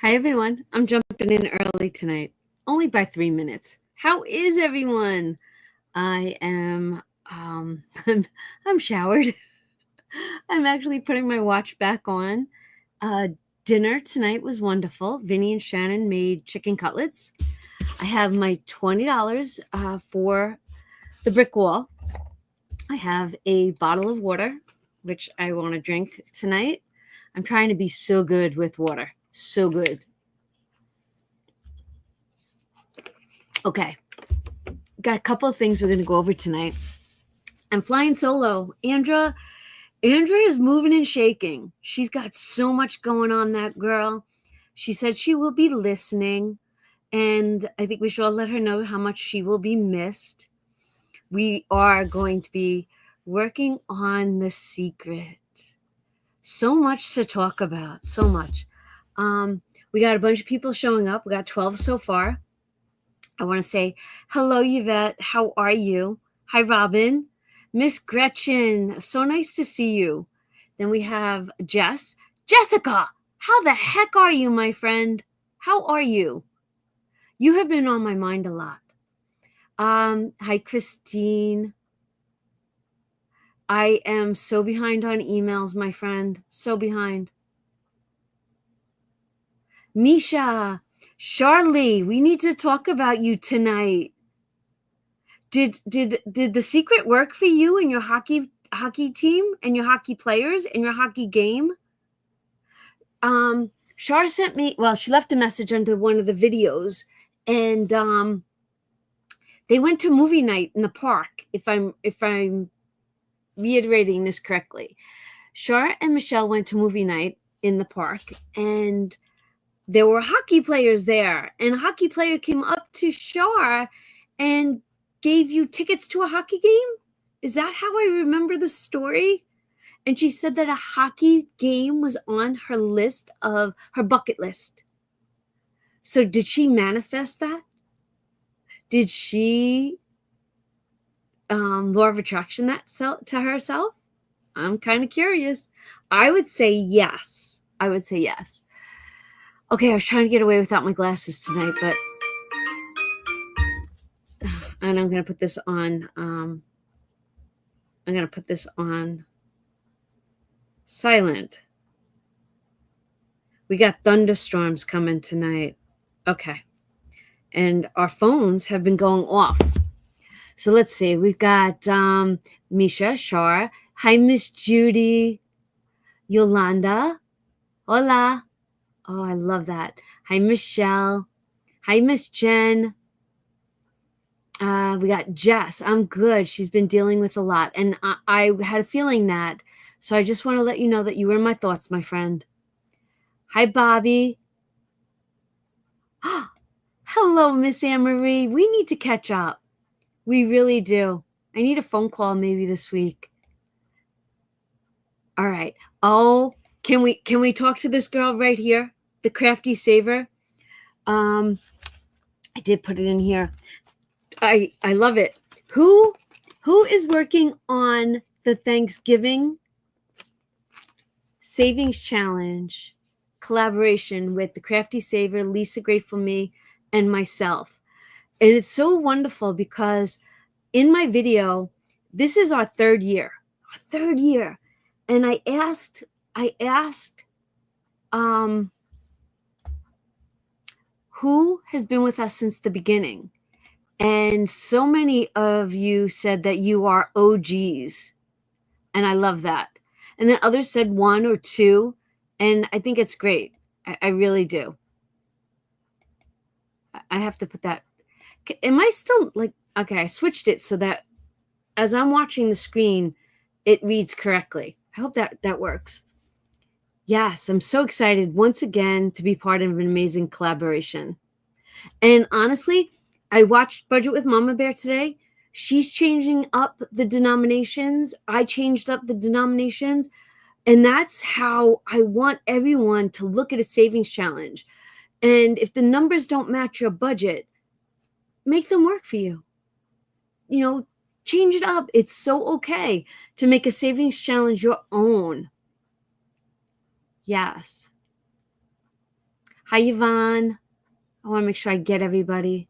Hi, everyone. I'm jumping in early tonight, only by 3 minutes. How is everyone? I am, I'm showered. I'm actually putting my watch back on. Uh, Dinner tonight was wonderful. Vinny and Shannon made chicken cutlets. I have my $20 for the brick wall. I have a bottle of water, which I want to drink tonight. I'm trying to be so good with water. So good. Okay. Got a couple of things we're going to go over tonight. I'm flying solo. Andrea is moving and shaking. She's got so much going on, that girl. She said she will be listening, and I think we should all let her know how much she will be missed. We are going to be working on The Secret. So much to talk about. So much. We got a bunch of people showing up. We got 12 so far. I want to say hello, Yvette. How are you? Hi, Robin. Miss Gretchen. So nice to see you. Then we have Jess. Jessica, how the heck are you, my friend? How are you? You have been on my mind a lot. Hi, Christine. I am so behind on emails, my friend. So behind. Misha, Charlie, we need to talk about you tonight. Did The Secret work for you and your hockey team and your hockey players and your hockey game? Shar sent me, well, she left a message under one of the videos, and they went to movie night in the park, if I'm reiterating this correctly. Shar and Michelle went to movie night in the park, and there were hockey players there, and a hockey player came up to Shar and gave you tickets to a hockey game? Is that how I remember the story? And she said that a hockey game was on her list of her bucket list. So did she manifest that? Did she law of attraction that to herself? I'm kind of curious. I would say yes. Okay, I was trying to get away without my glasses tonight, but and I'm going to put this on silent. We got thunderstorms coming tonight. Okay. And our phones have been going off. So let's see. We've got Misha, Shar. Hi, Miss Judy. Yolanda. Hola. Oh, I love that. Hi, Michelle. Hi, Miss Jen. We got Jess. I'm good. She's been dealing with a lot. And I had a feeling that. So I just want to let you know that you were in my thoughts, my friend. Hi, Bobby. Hello, Miss Anne-Marie. We need to catch up. We really do. I need a phone call maybe this week. All right. Oh, can we talk to this girl right here? The Crafty Saver. I did put it in here. I love it. Who is working on the Thanksgiving Savings Challenge collaboration with the Crafty Saver, Lisa Grateful Me, and myself? And it's so wonderful because in my video, this is our third year. And I asked who has been with us since the beginning. And so many of you said that you are OGs. And I love that. And then others said 1 or 2. And I think it's great. I really do. I have to put that. Am I still like, okay, I switched it so that as I'm watching the screen, it reads correctly. I hope that works. Yes, I'm so excited once again to be part of an amazing collaboration. And honestly, I watched Budget with Mama Bear today. She's changing up the denominations. I changed up the denominations. And that's how I want everyone to look at a savings challenge. And if the numbers don't match your budget, make them work for you. You know, change it up. It's so okay to make a savings challenge your own. Yes. Hi, Yvonne. I want to make sure I get everybody.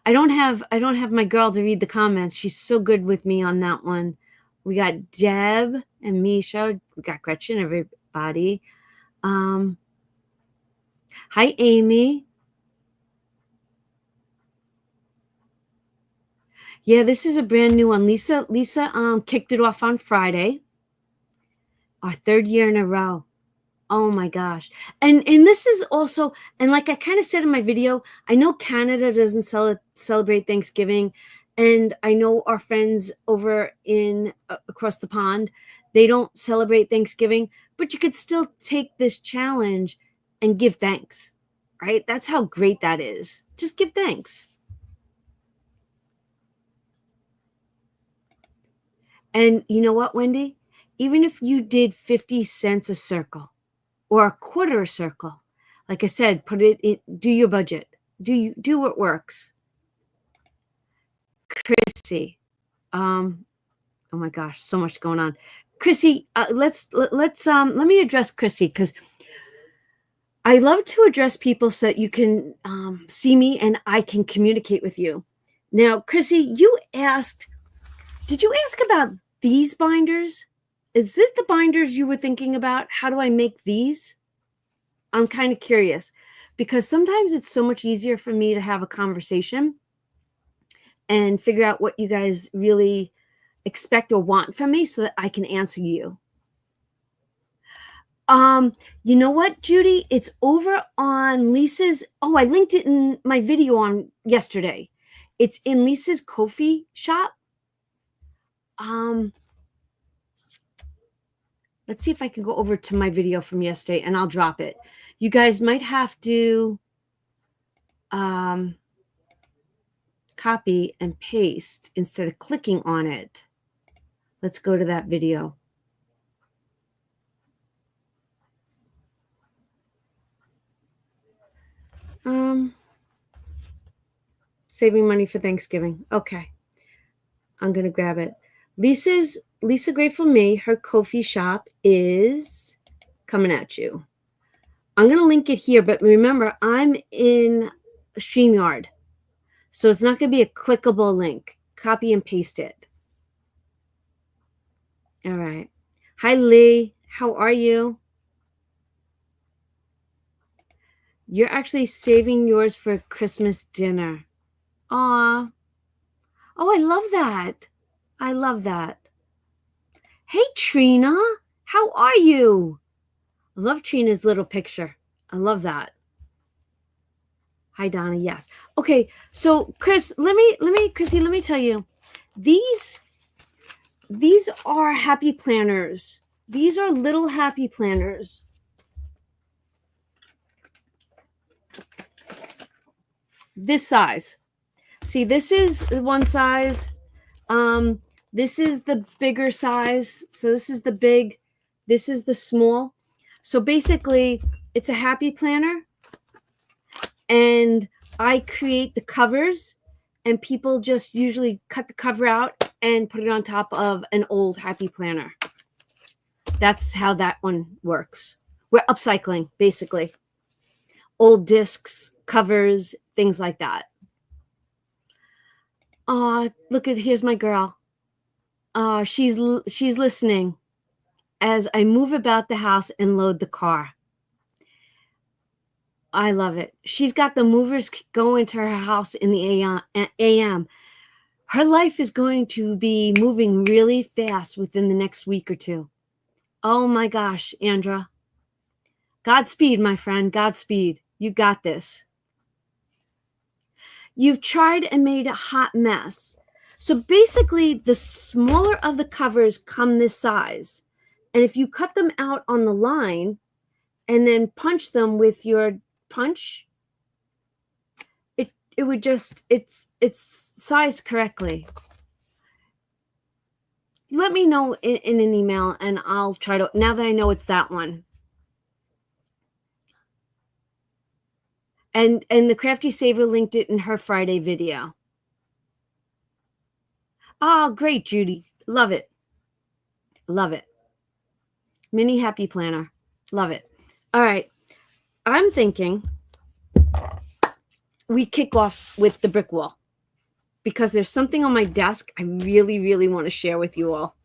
I don't have my girl to read the comments. She's so good with me on that one. We got Deb and Misha. We got Gretchen, everybody. Hi, Amy. Yeah, this is a brand new one. Lisa kicked it off on Friday. Our 3rd year in a row. Oh my gosh. And this is also, and like I kind of said in my video, I know Canada doesn't celebrate Thanksgiving, and I know our friends over in across the pond, they don't celebrate Thanksgiving, but you could still take this challenge and give thanks, right? That's how great that is. Just give thanks. And you know what, Wendy? Even if you did 50 cents a circle or a quarter a circle, like I said, put it in, do your budget. Do what works. Chrissy. Oh my gosh, so much going on. Chrissy, let me address Chrissy, because I love to address people so that you can see me and I can communicate with you. Now, Chrissy, did you ask about these binders? Is this the binders you were thinking about? How do I make these? I'm kind of curious, because sometimes it's so much easier for me to have a conversation and figure out what you guys really expect or want from me so that I can answer you. You know what, Judy? It's over on Lisa's. Oh, I linked it in my video on yesterday. It's in Lisa's Ko-fi shop. Let's see if I can go over to my video from yesterday and I'll drop it. You guys might have to copy and paste instead of clicking on it. Let's go to that video. Saving money for Thanksgiving. Okay. I'm going to grab it. Lisa Grateful Me, her Ko-fi shop is coming at you. I'm going to link it here, but remember, I'm in StreamYard, so it's not going to be a clickable link. Copy and paste it. All right. Hi, Lee. How are you? You're actually saving yours for Christmas dinner. Aw. Oh, I love that. I love that. Hey, Trina. How are you? I love Trina's little picture. I love that. Hi, Donna. Yes. Okay. So, Chrissy, let me tell you, these are happy planners. These are little happy planners. This size. See, this is one size. This is the bigger size. So this is the big. This is the small. So basically, it's a happy planner. And I create the covers, and people just usually cut the cover out and put it on top of an old happy planner. That's how that one works. We're upcycling, basically. Old discs, covers, things like that. Here's my girl. She's listening as I move about the house and load the car. I love it. She's got the movers going to her house in the AM. Her life is going to be moving really fast within the next week or two. Oh my gosh, Andra. Godspeed, my friend. Godspeed. You got this. You've tried and made a hot mess. So basically, the smaller of the covers come this size. And if you cut them out on the line and then punch them with your punch, it would just, it's sized correctly. Let me know in an email and I'll try to, now that I know it's that one. And the Crafty Saver linked it in her Friday video. Oh, great, Judy. Love it. Love it. Mini happy planner. Love it. All right. I'm thinking we kick off with the brick wall because there's something on my desk I really, really want to share with you all.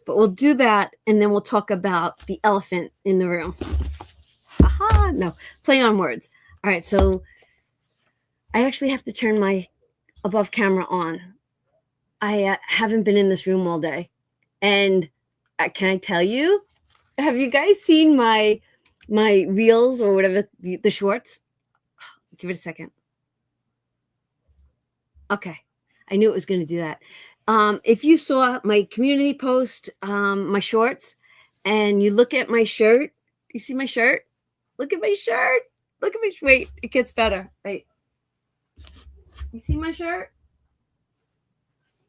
But we'll do that, and then we'll talk about the elephant in the room. Aha, no, play on words. All right, so I actually have to turn my above camera on. I haven't been in this room all day. And can I tell you, have you guys seen my reels or whatever, the shorts? Give it a second. Okay. I knew it was going to do that. If you saw my community post, my shorts, and you look at my shirt, you see my shirt? Look at my shirt. Look at my, wait, it gets better. Wait. You see my shirt?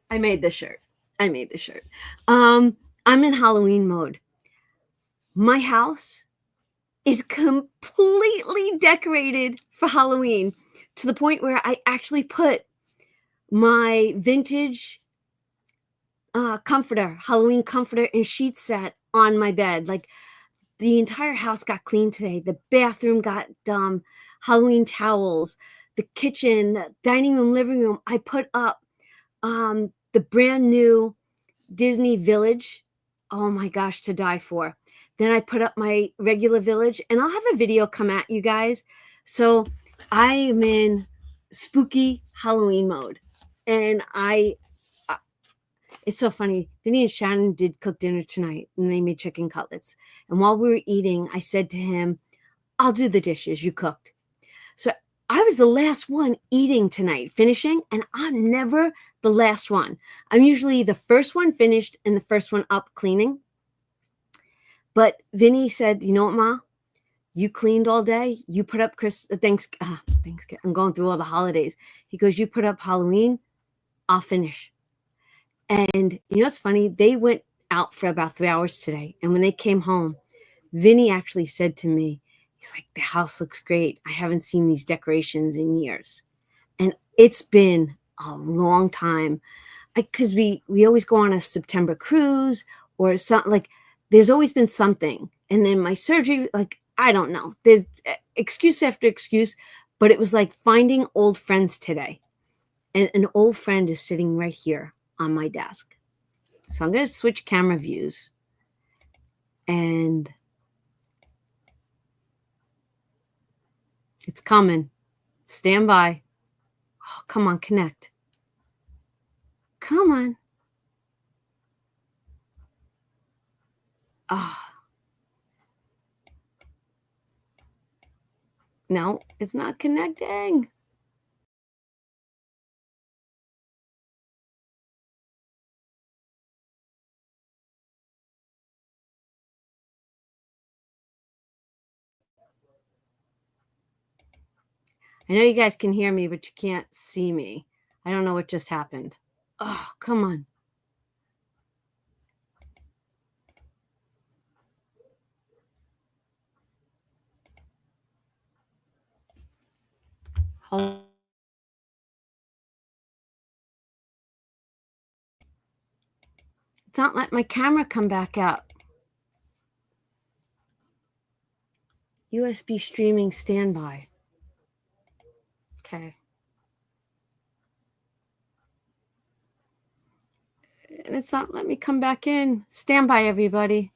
I made this shirt. I made this shirt. I'm in Halloween mode. My house is completely decorated for Halloween to the point where I actually put my vintage comforter, Halloween comforter and sheet set on my bed. Like the entire house got cleaned today. The bathroom got Halloween towels. The kitchen, the dining room, living room. I put up the brand new Disney Village. Oh my gosh, to die for. Then I put up my regular village, and I'll have a video come at you guys. So I am in spooky Halloween mode, and it's so funny. Vinny and Shannon did cook dinner tonight, and they made chicken cutlets. And while we were eating, I said to him, I'll do the dishes you cooked. So I was the last one eating tonight, finishing, and I'm never the last one. I'm usually the first one finished and the first one up cleaning. But Vinny said, you know what, Ma? You cleaned all day. You put up Thanksgiving. I'm going through all the holidays. He goes, you put up Halloween. I'll finish. And you know what's funny? They went out for about 3 hours today. And when they came home, Vinny actually said to me, he's like, the house looks great. I haven't seen these decorations in years. And it's been a long time. Because we always go on a September cruise or something. Like there's always been something. And then my surgery, like, I don't know. There's excuse after excuse. But it was like finding old friends today. And an old friend is sitting right here on my desk. So I'm going to switch camera views. And it's coming. Stand by. Oh, come on, connect. Come on. Oh. No, it's not connecting. I know you guys can hear me, but you can't see me. I don't know what just happened. Oh, come on. Hold. It's not letting my camera come back up. USB streaming standby. Okay. And it's not letting me come back in. Stand by, everybody.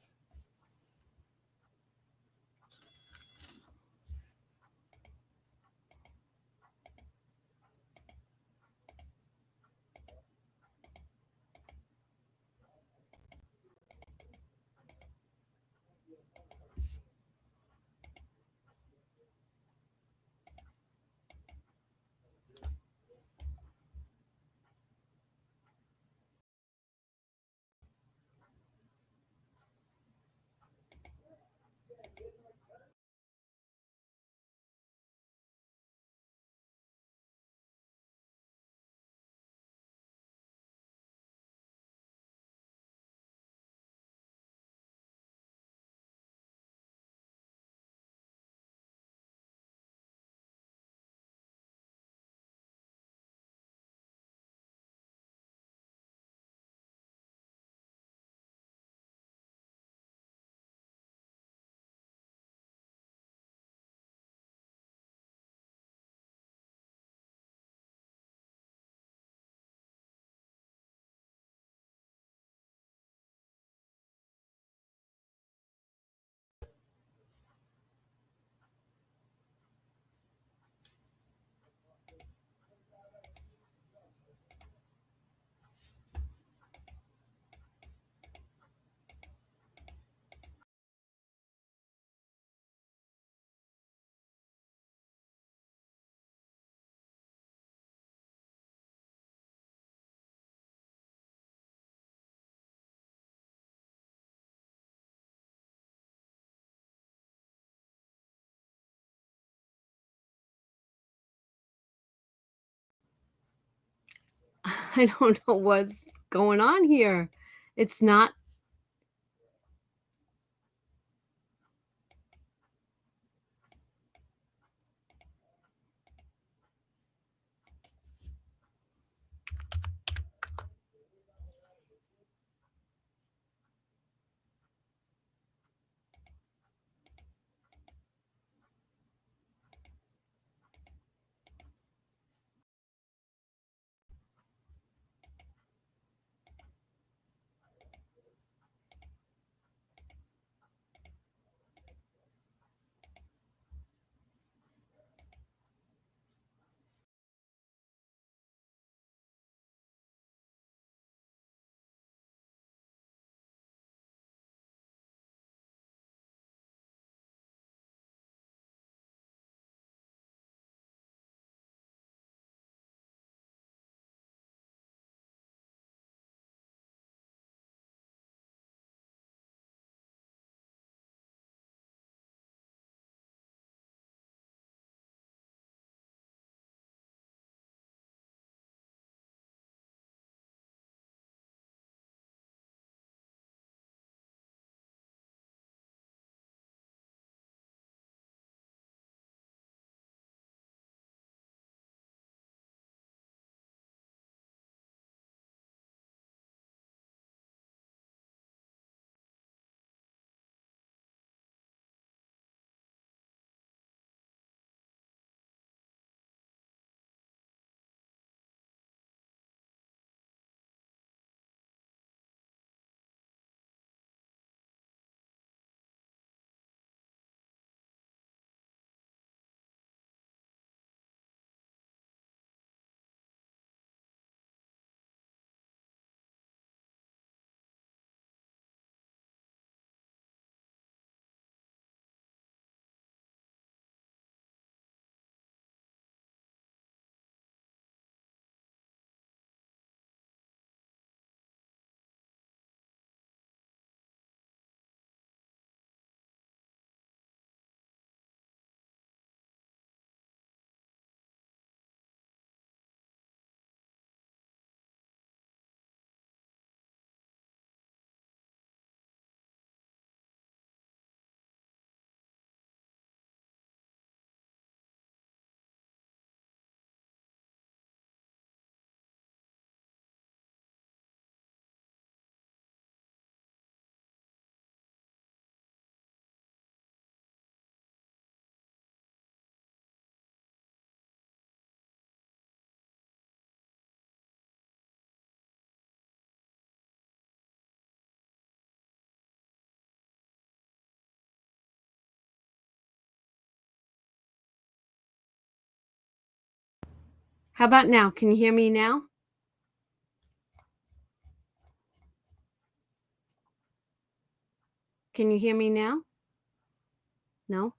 I don't know what's going on here. It's not. How about now? Can you hear me now? Can you hear me now? No?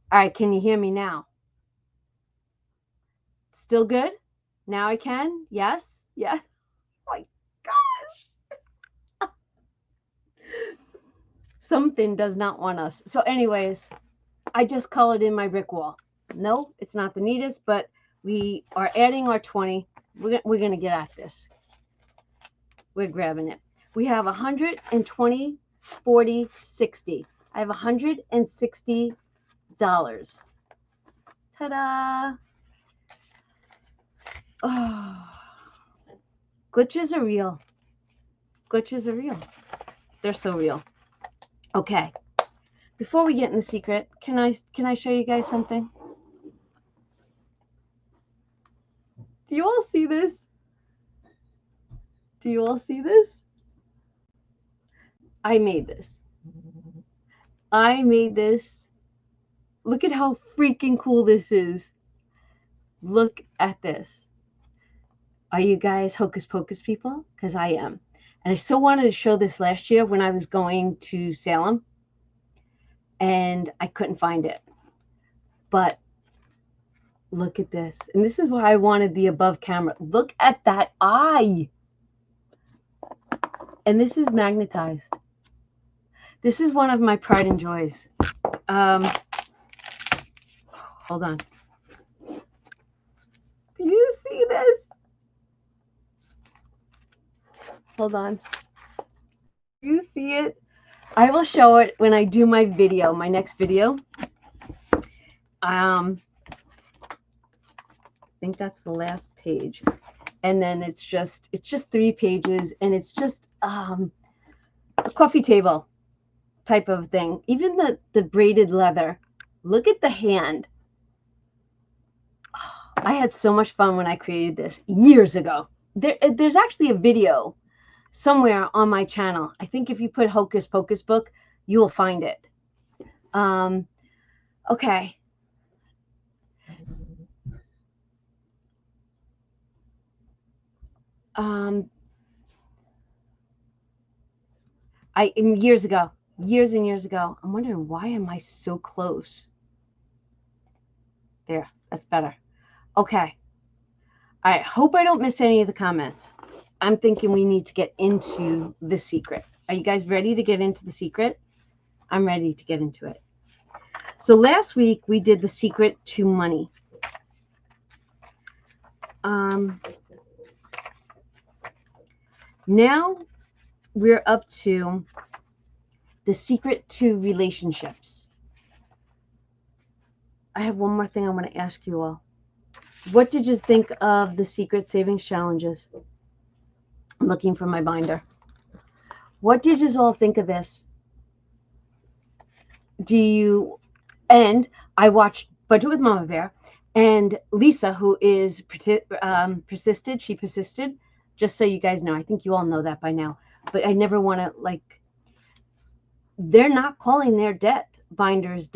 All right, can you hear me now? Still good? Now I can? Yes? Yes. Oh my God. Something does not want us. So, anyways, I just colored in my brick wall. No, it's not the neatest, but we are adding our 20. We're going to get at this. We're grabbing it. We have 120, 40, 60. I have $160. Ta-da! Oh, glitches are real. Glitches are real. They're so real. Okay. Before we get in the secret, can I show you guys something? Do you all see this? Do you all see this? I made this. I made this. Look at how freaking cool this is. Look at this. Are you guys hocus pocus people? Because I am. And I so wanted to show this last year when I was going to Salem, and I couldn't find it. But look at this. And this is why I wanted the above camera. Look at that eye. And this is magnetized. This is one of my pride and joys. Hold on. Hold on. Do you see it? I will show it when I do my video, my next video. I think that's the last page. And then it's just 3 pages, and it's just a coffee table type of thing. Even the braided leather. Look at the hand. I had so much fun when I created this years ago. There's actually a video somewhere on my channel. I think if you put Hocus Pocus book, you will find it. Okay. Years and years ago, I'm wondering, why am I so close? There, that's better. Okay. I hope I don't miss any of the comments. I'm thinking we need to get into the secret. Are you guys ready to get into the secret? I'm ready to get into it. So last week we did the secret to money. Now we're up to the secret to relationships. I have one more thing I want to ask you all. What did you think of the secret savings challenges? I'm looking for my binder. What did you all think of this? And I watched Budget with Mama Bear, and Lisa, who is persisted, she persisted, just so you guys know. I think you all know that by now, but I never want to, they're not calling their debt binders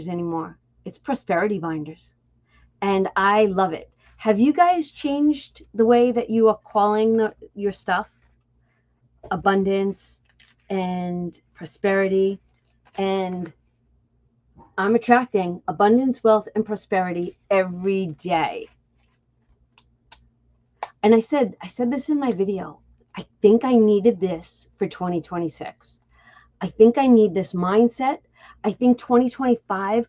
anymore. It's prosperity binders. And I love it. Have you guys changed the way that you are calling your stuff? Abundance and prosperity. And I'm attracting abundance, wealth, and prosperity every day. And I said this in my video. I think I needed this for 2026. I think I need this mindset. I think 2025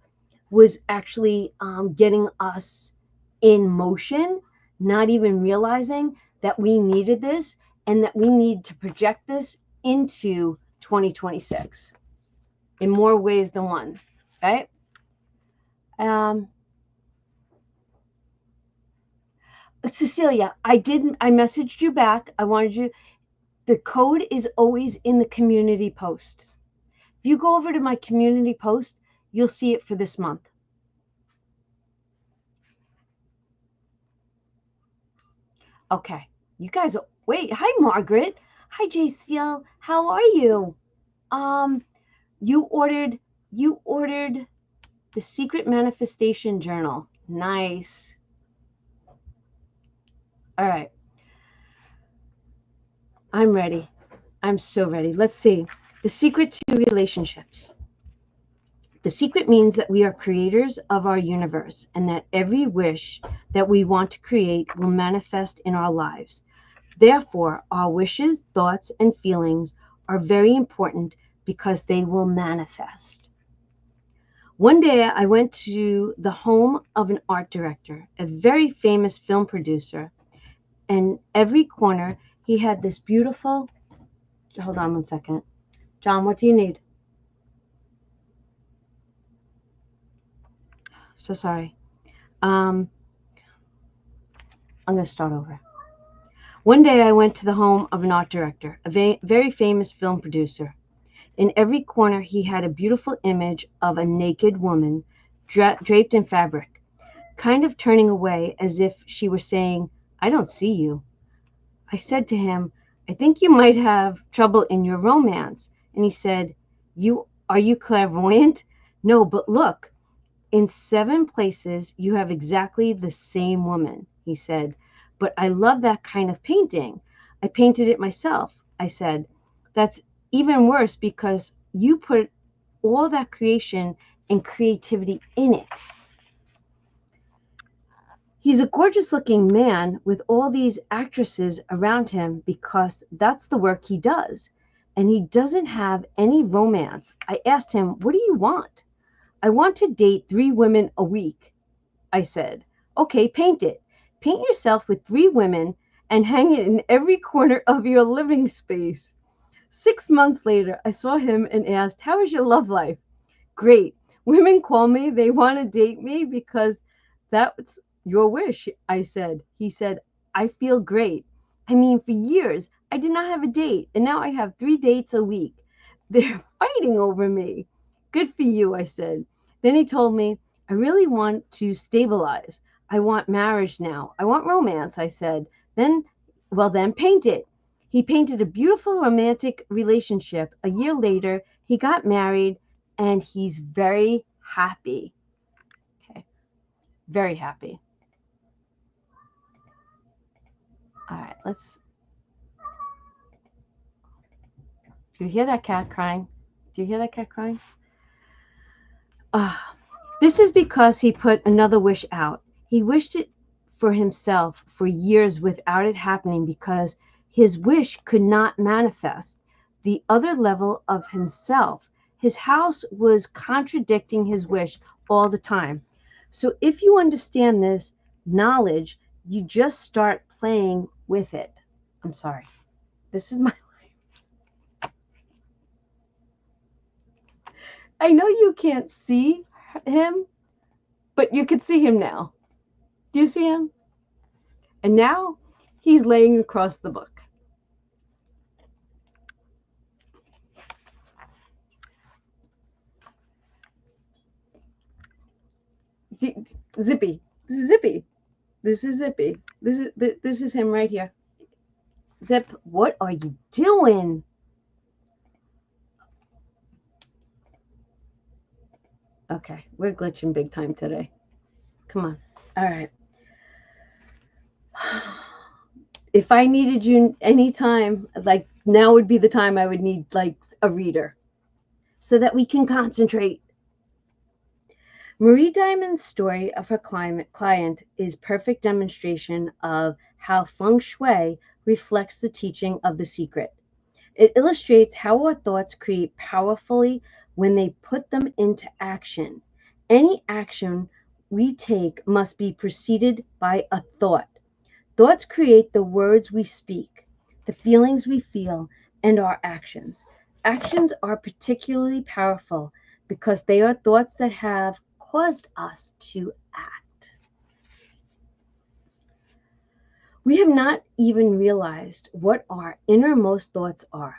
was actually getting us in motion, not even realizing that we needed this and that we need to project this into 2026 in more ways than one, right? Cecilia, I messaged you back. I wanted you, the code is always in the community post. If you go over to my community post, you'll see it for this month. Okay, you guys, wait, hi Margaret. Hi JCL, how are you? You ordered the Secret Manifestation Journal. Nice. All right. I'm ready. I'm so ready. Let's see. The secret to relationships. The secret means that we are creators of our universe and that every wish that we want to create will manifest in our lives. Therefore, our wishes, thoughts, and feelings are very important because they will manifest. One day I went to the home of an art director, a very famous film producer, and every corner he had this beautiful, hold on one second. John, what do you need? So sorry. I'm going to start over. One day I went to the home of an art director, a very famous film producer. In every corner he had a beautiful image of a naked woman draped in fabric, kind of turning away as if she were saying, "I don't see you." I said to him, "I think you might have trouble in your romance." And he said, Are you clairvoyant?" "No, but look, in 7 places you have exactly the same woman," he said. "But I love that kind of painting. I painted it myself." I said, "That's even worse because you put all that creation and creativity in it." He's a gorgeous looking man with all these actresses around him because that's the work he does. And he doesn't have any romance. I asked him, "What do you want?" "I want to date 3 women a week." I said, "Okay, paint it. Paint yourself with 3 women and hang it in every corner of your living space. 6 months later, I saw him and asked, "How is your love life?" "Great. Women call me. They want to date me because that's your wish," I said. He said, "I feel great. I mean, for years, I did not have a date, and now I have 3 dates a week. They're fighting over me." "Good for you," I said. Then he told me, "I really want to stabilize. I want marriage now. I want romance," I said. Then paint it." He painted a beautiful romantic relationship. A year later, he got married and he's very happy. Okay, very happy. All right, let's. Do you hear that cat crying? Do you hear that cat crying? Ah, this is because he put another wish out. He wished it for himself for years without it happening because his wish could not manifest the other level of himself. His house was contradicting his wish all the time. So if you understand this knowledge, you just start playing with it. I'm sorry. This is my. I know you can't see him, but you can see him now. Do you see him? And now he's laying across the book. Zippy. This is Zippy. This is Zippy. This is him right here. Zip, what are you doing? Okay, we're glitching big time today. Come on. All right. If I needed you anytime, like now would be the time I would need like a reader so that we can concentrate. Marie Diamond's story of her client is perfect demonstration of how feng shui reflects the teaching of the secret. It illustrates how our thoughts create powerfully when they put them into action. Any action we take must be preceded by a thought. Thoughts create the words we speak, the feelings we feel, and our actions. Actions are particularly powerful because they are thoughts that have caused us to act. We have not even realized what our innermost thoughts are,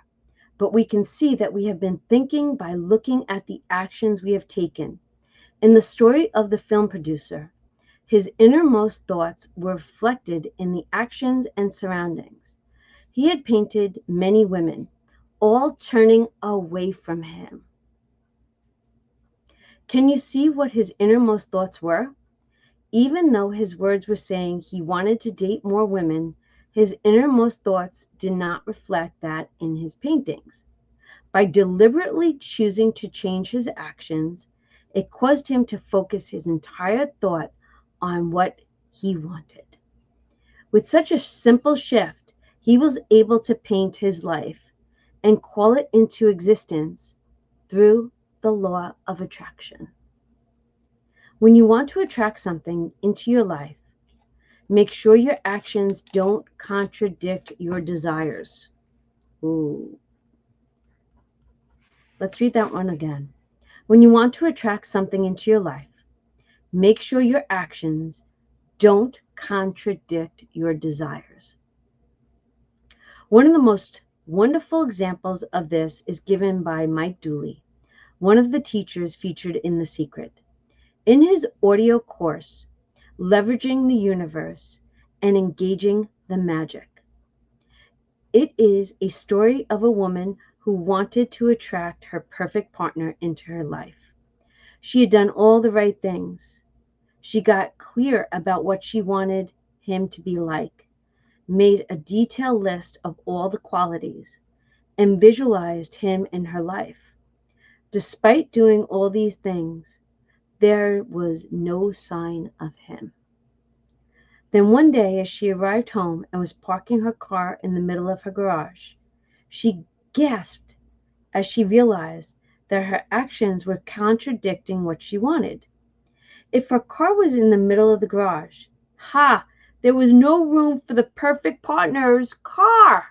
but we can see that we have been thinking by looking at the actions we have taken. In the story of the film producer, his innermost thoughts were reflected in the actions and surroundings. He had painted many women, all turning away from him. Can you see what his innermost thoughts were? Even though his words were saying he wanted to date more women, his innermost thoughts did not reflect that in his paintings. By deliberately choosing to change his actions, it caused him to focus his entire thought on what he wanted. With such a simple shift, he was able to paint his life and call it into existence through the law of attraction. When you want to attract something into your life, make sure your actions don't contradict your desires. Ooh. Let's read that one again. When you want to attract something into your life, make sure your actions don't contradict your desires. One of the most wonderful examples of this is given by Mike Dooley, one of the teachers featured in The Secret. In his audio course, Leveraging the Universe and Engaging the Magic, it is a story of a woman who wanted to attract her perfect partner into her life. She had done all the right things. She got clear about what she wanted him to be like, made a detailed list of all the qualities, and visualized him in her life. Despite doing all these things, there was no sign of him. Then one day, as she arrived home and was parking her car in the middle of her garage, she gasped as she realized that her actions were contradicting what she wanted. If her car was in the middle of the garage, ha, There was no room for the perfect partner's car.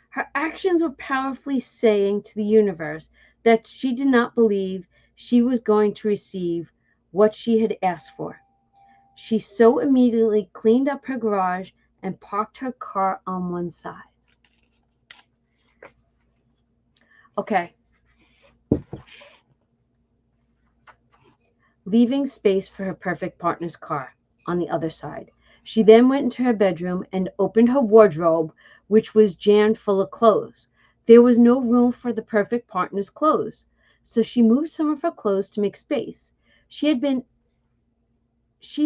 Her actions were powerfully saying to the universe that she did not believe she was going to receive what she had asked for. She so immediately cleaned up her garage and parked her car on one side. Okay. Leaving space for her perfect partner's car on the other side. She then went into her bedroom and opened her wardrobe, which was jammed full of clothes. There was no room for the perfect partner's clothes, so she moved some of her clothes to make space. She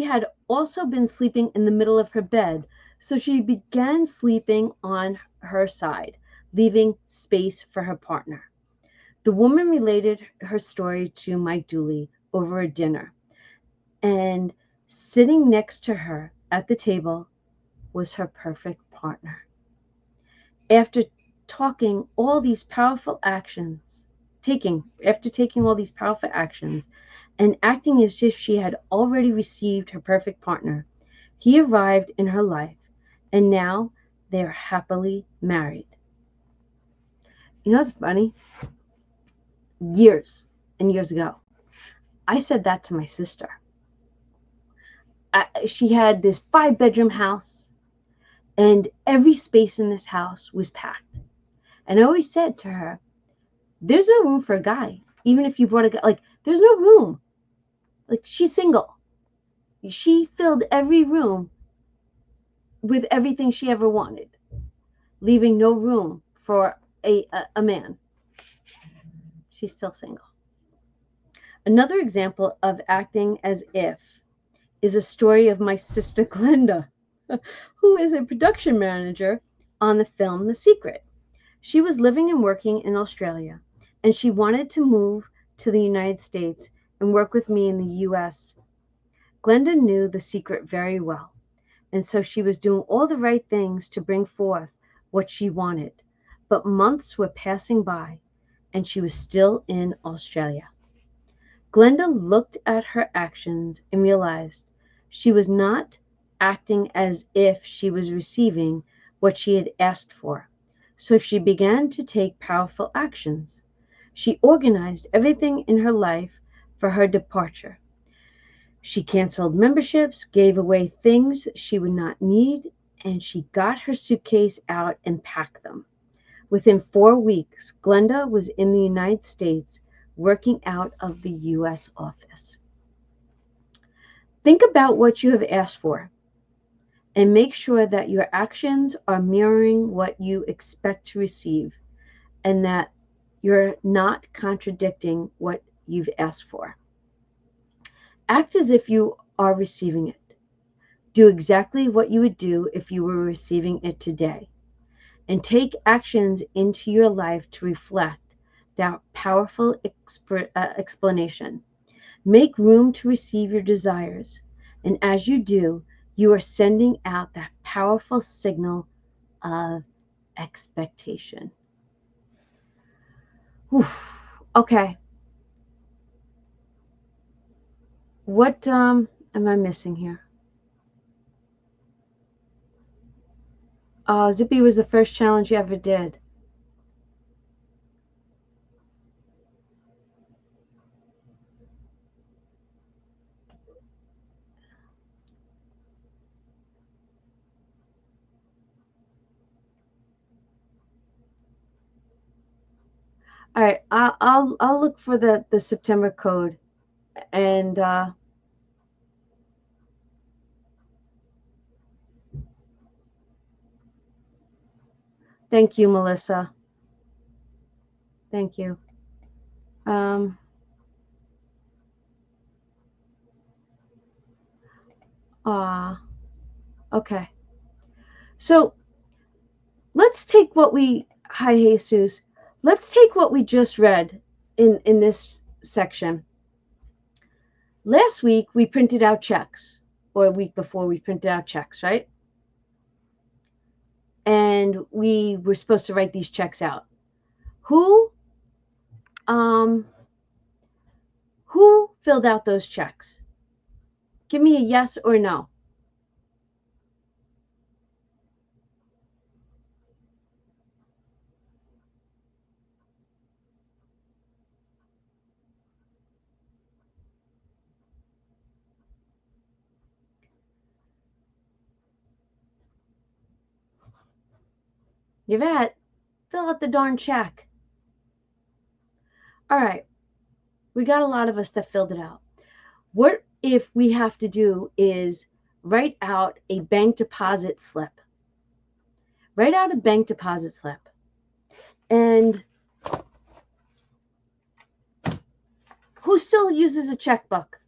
had also been sleeping in the middle of her bed, so she began sleeping on her side, leaving space for her partner. The woman related her story to Mike Dooley over a dinner, and sitting next to her at the table was her perfect partner. After taking all these powerful actions and acting as if she had already received her perfect partner, he arrived in her life, and now they are happily married. You know what's funny? Years and years ago, I said that to my sister. She had this 5-bedroom house, and every space in this house was packed. And I always said to her, there's no room for a guy. Even if you brought a guy, like, there's no room. Like, she's single. She filled every room with everything she ever wanted, leaving no room for a man. She's still single. Another example of acting as if is a story of my sister Glenda, who is a production manager on the film The Secret. She was living and working in Australia, and she wanted to move to the United States and work with me in the US. Glenda knew The Secret very well, and so she was doing all the right things to bring forth what she wanted. But months were passing by, and she was still in Australia. Glenda looked at her actions and realized she was not acting as if she was receiving what she had asked for. So she began to take powerful actions. She organized everything in her life for her departure. She canceled memberships, gave away things she would not need, and she got her suitcase out and packed them. Within 4 weeks, Glenda was in the United States working out of the U.S. office. Think about what you have asked for and make sure that your actions are mirroring what you expect to receive and that you're not contradicting what you've asked for. Act as if you are receiving it. Do exactly what you would do if you were receiving it today, and take actions into your life to reflect that powerful explanation. Make room to receive your desires, and as you do, you are sending out that powerful signal of expectation. Oof. Okay. What am I missing here? Zippy was the first challenge you ever did. All right, I'll look for the September code, and thank you, Melissa. Thank you. Um, okay. So let's take what we, hi Jesus, let's take what we just read in this section. Last week we printed out checks, or a week before we printed out checks, right? And we were supposed to write these checks out. Who filled out those checks? Give me a yes or no. Yvette, fill out the darn check. All right. We got a lot of us that filled it out. What if we have to do is write out a bank deposit slip? Write out a bank deposit slip. And who still uses a checkbook?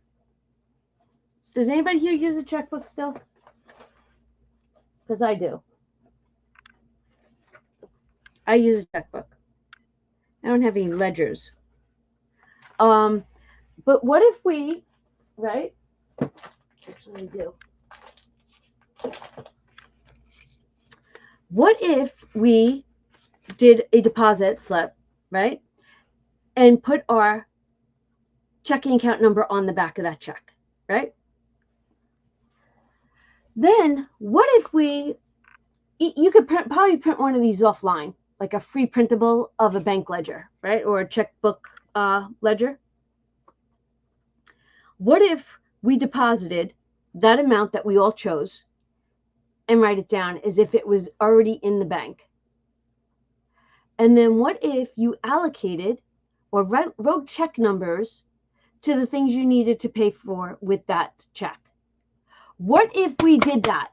Does anybody here use a checkbook still? Because I do. I use a checkbook. I don't have any ledgers. But what if we, right? Actually, I do. What if we did a deposit slip, right? And put our checking account number on the back of that check, right? Then what if you could probably print one of these offline, like a free printable of a bank ledger, right? Or a checkbook ledger. What if we deposited that amount that we all chose and write it down as if it was already in the bank? And then what if you allocated or wrote check numbers to the things you needed to pay for with that check? What if we did that?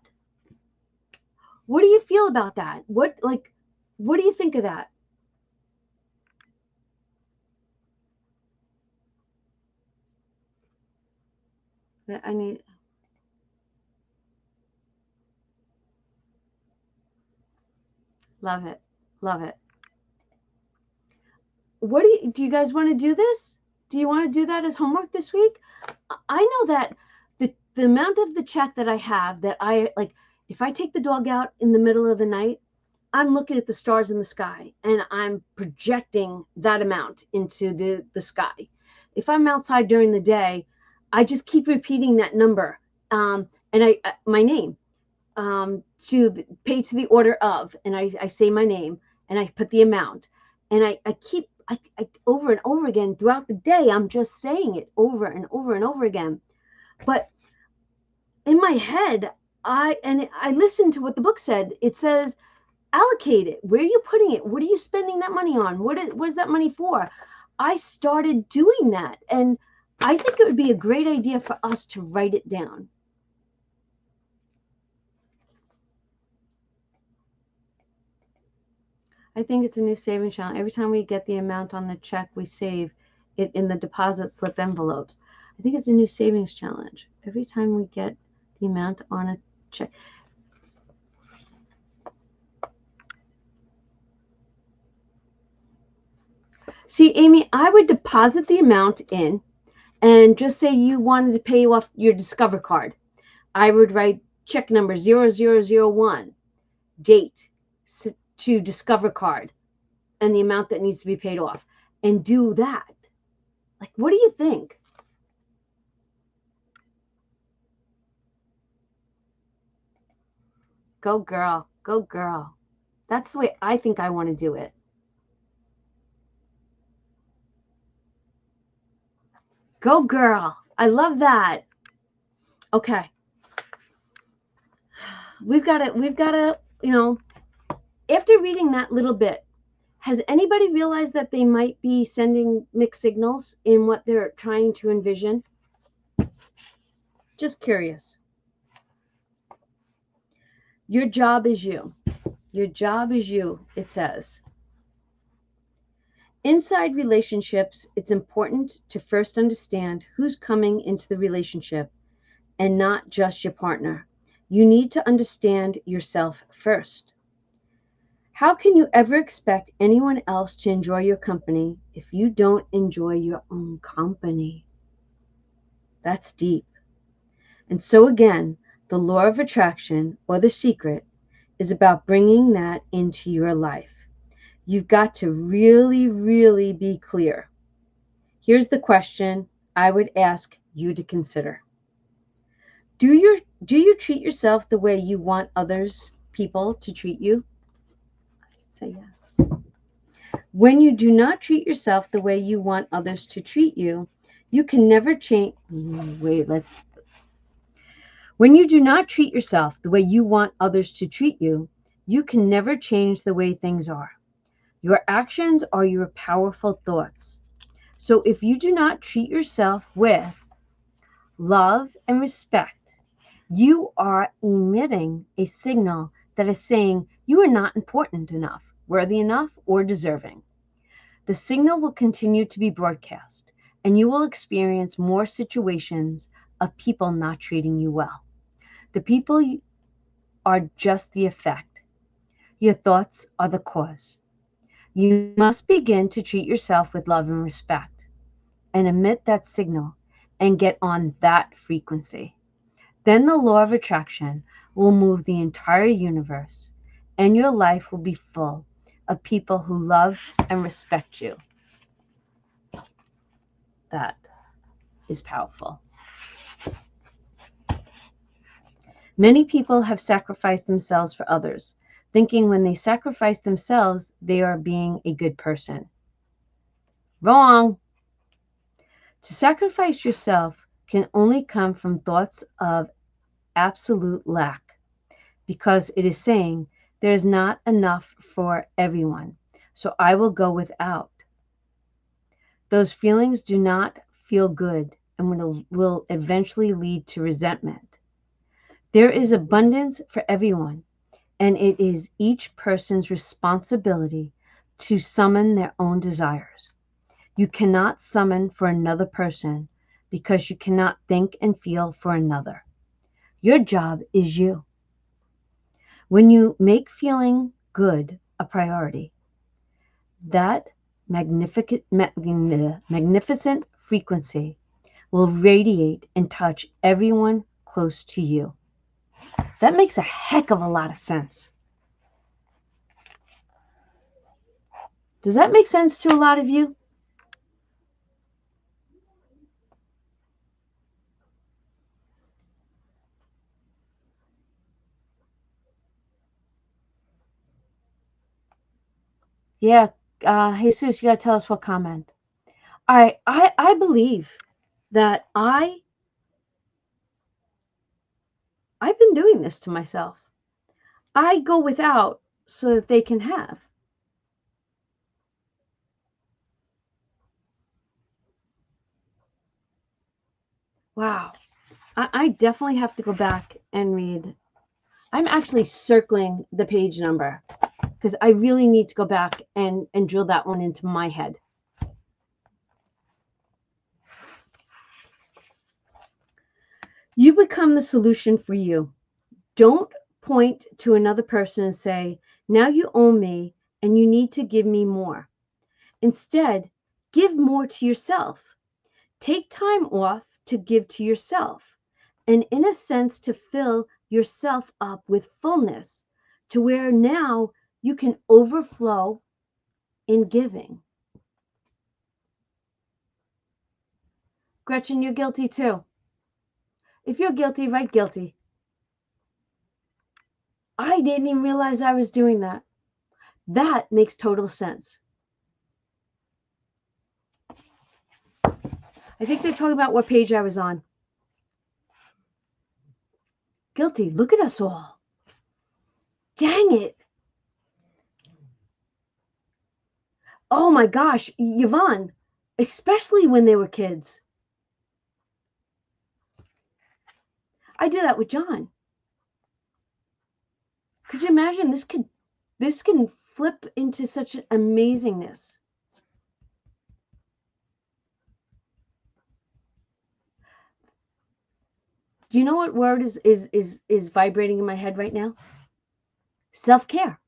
What do you feel about that? What do you think of that? I need love it. Love it. What do you guys want to do this? Do you want to do that as homework this week? I know that the amount of the check that I have that I like, if I take the dog out in the middle of the night, I'm looking at the stars in the sky and I'm projecting that amount into the sky. If I'm outside during the day, I just keep repeating that number, and my name, pay to the order of, and I say my name and I put the amount, and I keep I over and over again throughout the day. I'm just saying it over and over and over again. But in my head, I listened to what the book said. It says allocate it. Where are you putting it? What are you spending that money on? What is that money for? I started doing that, and I think it would be a great idea for us to write it down. I think it's a new savings challenge. Every time we get the amount on the check, we save it in the deposit slip envelopes. I think it's a new savings challenge. Every time we get the amount on a check. See, Amy, I would deposit the amount in and just say you wanted to pay off your Discover card. I would write check number 0001, date to Discover card, and the amount that needs to be paid off, and do that. Like, what do you think? Go girl, go girl. That's the way I think I want to do it. Go girl. I love that. Okay. We've got to, after reading that little bit, has anybody realized that they might be sending mixed signals in what they're trying to envision? Just curious. Your job is you. Your job is you, it says. Inside relationships, it's important to first understand who's coming into the relationship and not just your partner. You need to understand yourself first. How can you ever expect anyone else to enjoy your company if you don't enjoy your own company? That's deep. And so again, the law of attraction, or the secret, is about bringing that into your life. You've got to really, really be clear. Here's the question I would ask you to consider. Do you treat yourself the way you want others people to treat you? Say yes. When you do not treat yourself the way you want others to treat you, you can never change. Wait, let's. When you do not treat yourself the way you want others to treat you, you can never change the way things are. Your actions are your powerful thoughts. So if you do not treat yourself with love and respect, you are emitting a signal that is saying you are not important enough, worthy enough, or deserving. The signal will continue to be broadcast, and you will experience more situations of people not treating you well. The people are just the effect. Your thoughts are the cause. You must begin to treat yourself with love and respect and emit that signal and get on that frequency. Then the law of attraction will move the entire universe, and your life will be full of people who love and respect you. That is powerful. Many people have sacrificed themselves for others, thinking when they sacrifice themselves, they are being a good person. Wrong. To sacrifice yourself can only come from thoughts of absolute lack, because it is saying there is not enough for everyone, so I will go without. Those feelings do not feel good and will eventually lead to resentment. There is abundance for everyone, and it is each person's responsibility to summon their own desires. You cannot summon for another person because you cannot think and feel for another. Your job is you. When you make feeling good a priority, that magnificent frequency will radiate and touch everyone close to you. That makes a heck of a lot of sense. Does that make sense to a lot of you? Yeah, Jesus, you gotta tell us what comment. I believe that I've been doing this to myself. I go without so that they can have. Wow. I definitely have to go back and read. I'm actually circling the page number because I really need to go back and drill that one into my head. You become the solution for you. Don't point to another person and say, now you own me and you need to give me more. Instead, give more to yourself. Take time off to give to yourself, and in a sense, to fill yourself up with fullness to where now you can overflow in giving. Gretchen, you're guilty too. If you're guilty, write guilty. I didn't even realize I was doing that. That makes total sense. I think they're talking about what page I was on. Guilty. Look at us all. Dang it. Oh my gosh, Yvonne, especially when they were kids. I do that with John. Could you imagine this can flip into such an amazingness? Do you know what word is vibrating in my head right now? Self-care.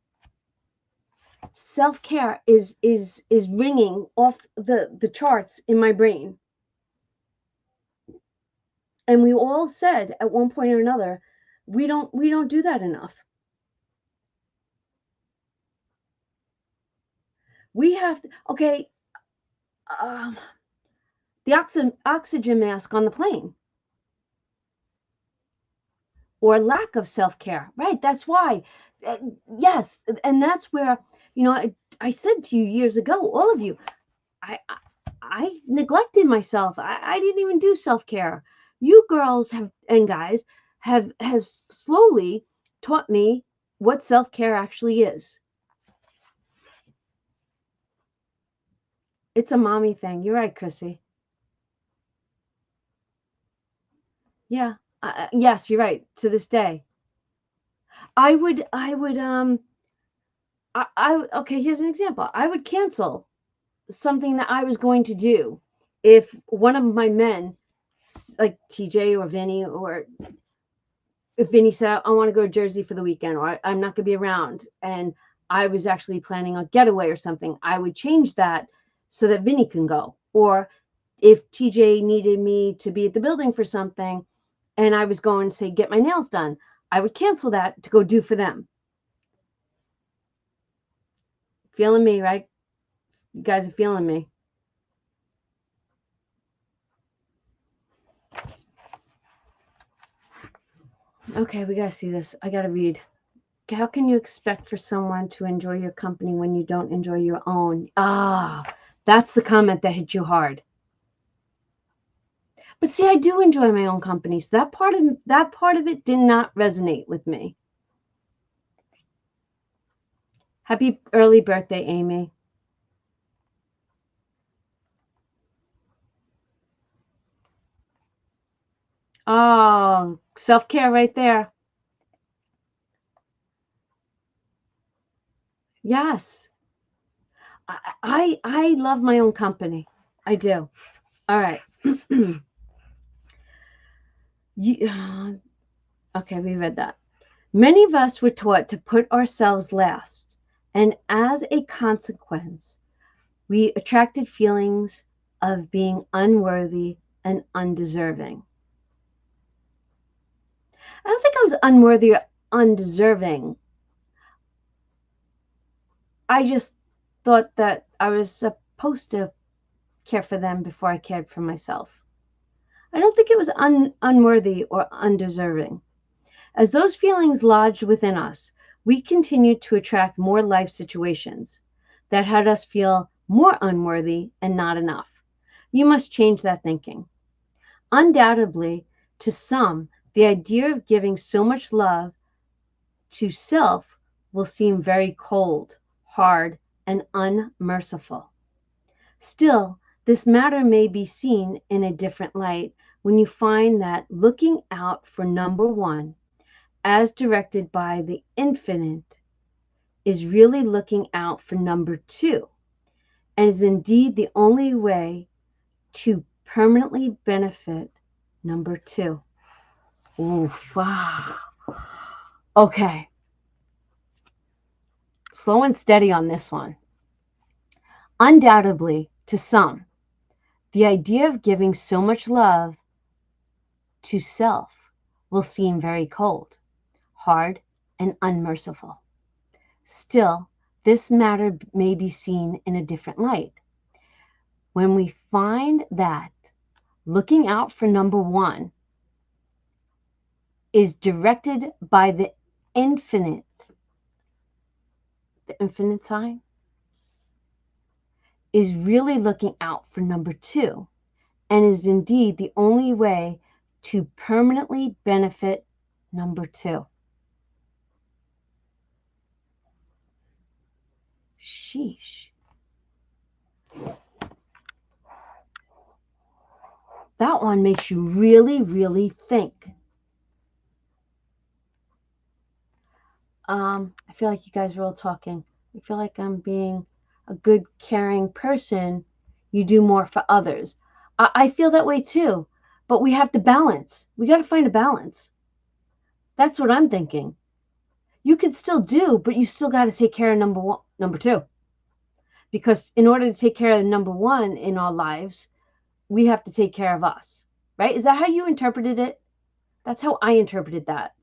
Self-care is ringing off the charts in my brain. And we all said at one point or another, we don't do that enough. We have to, okay, the oxygen mask on the plane. or lack of self-care, right? That's why. Uh, yes, and that's where, I said to you years ago, all of you, I neglected myself. I didn't even do self-care. You girls have, and guys have slowly taught me what self-care actually is. It's a mommy thing. You're right, Chrissy. Yeah. Yes, you're right. To this day, okay, here's an example. I would cancel something that I was going to do if one of my men, like TJ or Vinny, or if Vinny said, I want to go to Jersey for the weekend, or I'm not going to be around, and I was actually planning a getaway or something, I would change that so that Vinny can go. Or if TJ needed me to be at the building for something and I was going to say, get my nails done, I would cancel that to go do for them. Feeling me, right? You guys are feeling me. Okay, we gotta see this. I gotta read. How can you expect for someone to enjoy your company when you don't enjoy your own? That's the comment that hit you hard. But see, I do enjoy my own company, so that part of it did not resonate with me. Happy early birthday, Amy. Oh, self-care right there. Yes. I love my own company. I do. All right. Okay, we read that. Many of us were taught to put ourselves last, and as a consequence, we attracted feelings of being unworthy and undeserving. I don't think I was unworthy or undeserving. I just thought that I was supposed to care for them before I cared for myself. I don't think it was unworthy or undeserving. As those feelings lodged within us, we continued to attract more life situations that had us feel more unworthy and not enough. You must change that thinking. Undoubtedly, to some, the idea of giving so much love to self will seem very cold, hard, and unmerciful. Still, this matter may be seen in a different light when you find that looking out for number one, as directed by the infinite, is really looking out for number two, and is indeed the only way to permanently benefit number two. Oof. Okay. Slow and steady on this one. Undoubtedly, to some, the idea of giving so much love to self will seem very cold, hard, and unmerciful. Still, this matter may be seen in a different light. When we find that looking out for number one is directed by the infinite sign, is really looking out for number two, and is indeed the only way to permanently benefit number two. Sheesh. That one makes you really, really think. I feel like you guys are all talking. I feel like I'm being a good, caring person. You do more for others. I feel that way too, but we have to balance. We got to find a balance. That's what I'm thinking. You can still do, but you still got to take care of number two. Because in order to take care of number one in our lives, we have to take care of us, right? Is that how you interpreted it? That's how I interpreted that.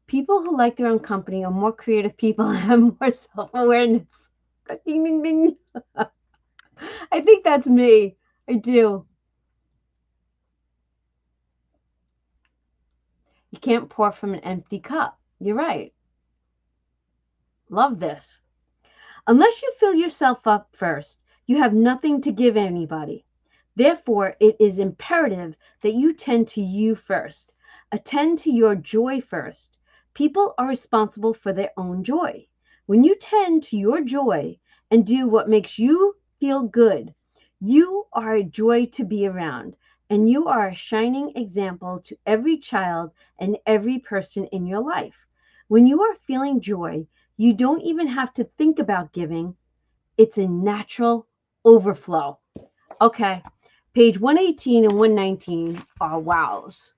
People who like their own company are more creative people and have more self-awareness. Ding, ding, ding. I think that's me. I do. You can't pour from an empty cup. You're right. Love this. Unless you fill yourself up first, you have nothing to give anybody. Therefore, it is imperative that you tend to you first. Attend to your joy first. People are responsible for their own joy. When you tend to your joy and do what makes you feel good, you are a joy to be around, and you are a shining example to every child and every person in your life. When you are feeling joy, you don't even have to think about giving. It's a natural overflow. Okay, page 118 and 119 are wows.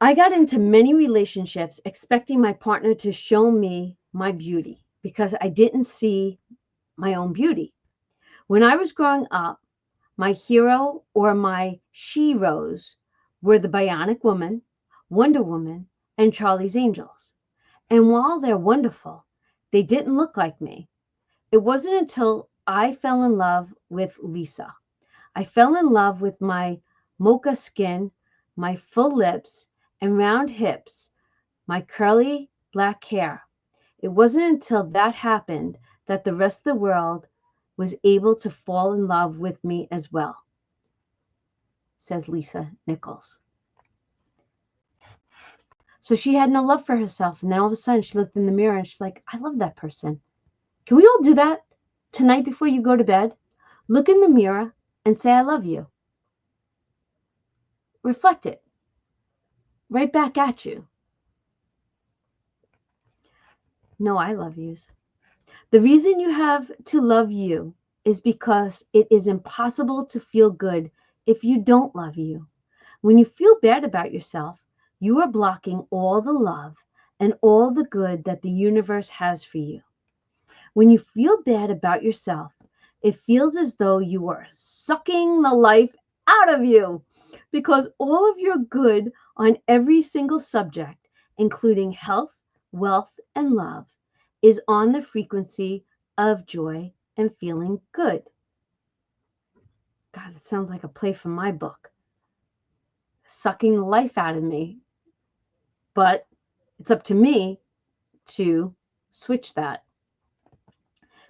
I got into many relationships expecting my partner to show me my beauty because I didn't see my own beauty. When I was growing up, my hero or my sheroes were the Bionic Woman, Wonder Woman, and Charlie's Angels. And while they're wonderful, they didn't look like me. It wasn't until I fell in love with Lisa. I fell in love with my mocha skin, my full lips and round hips, my curly black hair. It wasn't until that happened that the rest of the world was able to fall in love with me as well, says Lisa Nichols. So she had no love for herself. And then all of a sudden she looked in the mirror and she's like, I love that person. Can we all do that tonight before you go to bed? Look in the mirror and say, I love you. Reflect it right back at you. No, I love yous. The reason you have to love you is because it is impossible to feel good if you don't love you. When you feel bad about yourself, you are blocking all the love and all the good that the universe has for you. When you feel bad about yourself, it feels as though you are sucking the life out of you because all of your good on every single subject, including health, wealth, and love, is on the frequency of joy and feeling good. God, that sounds like a play from my book. Sucking the life out of me. But it's up to me to switch that.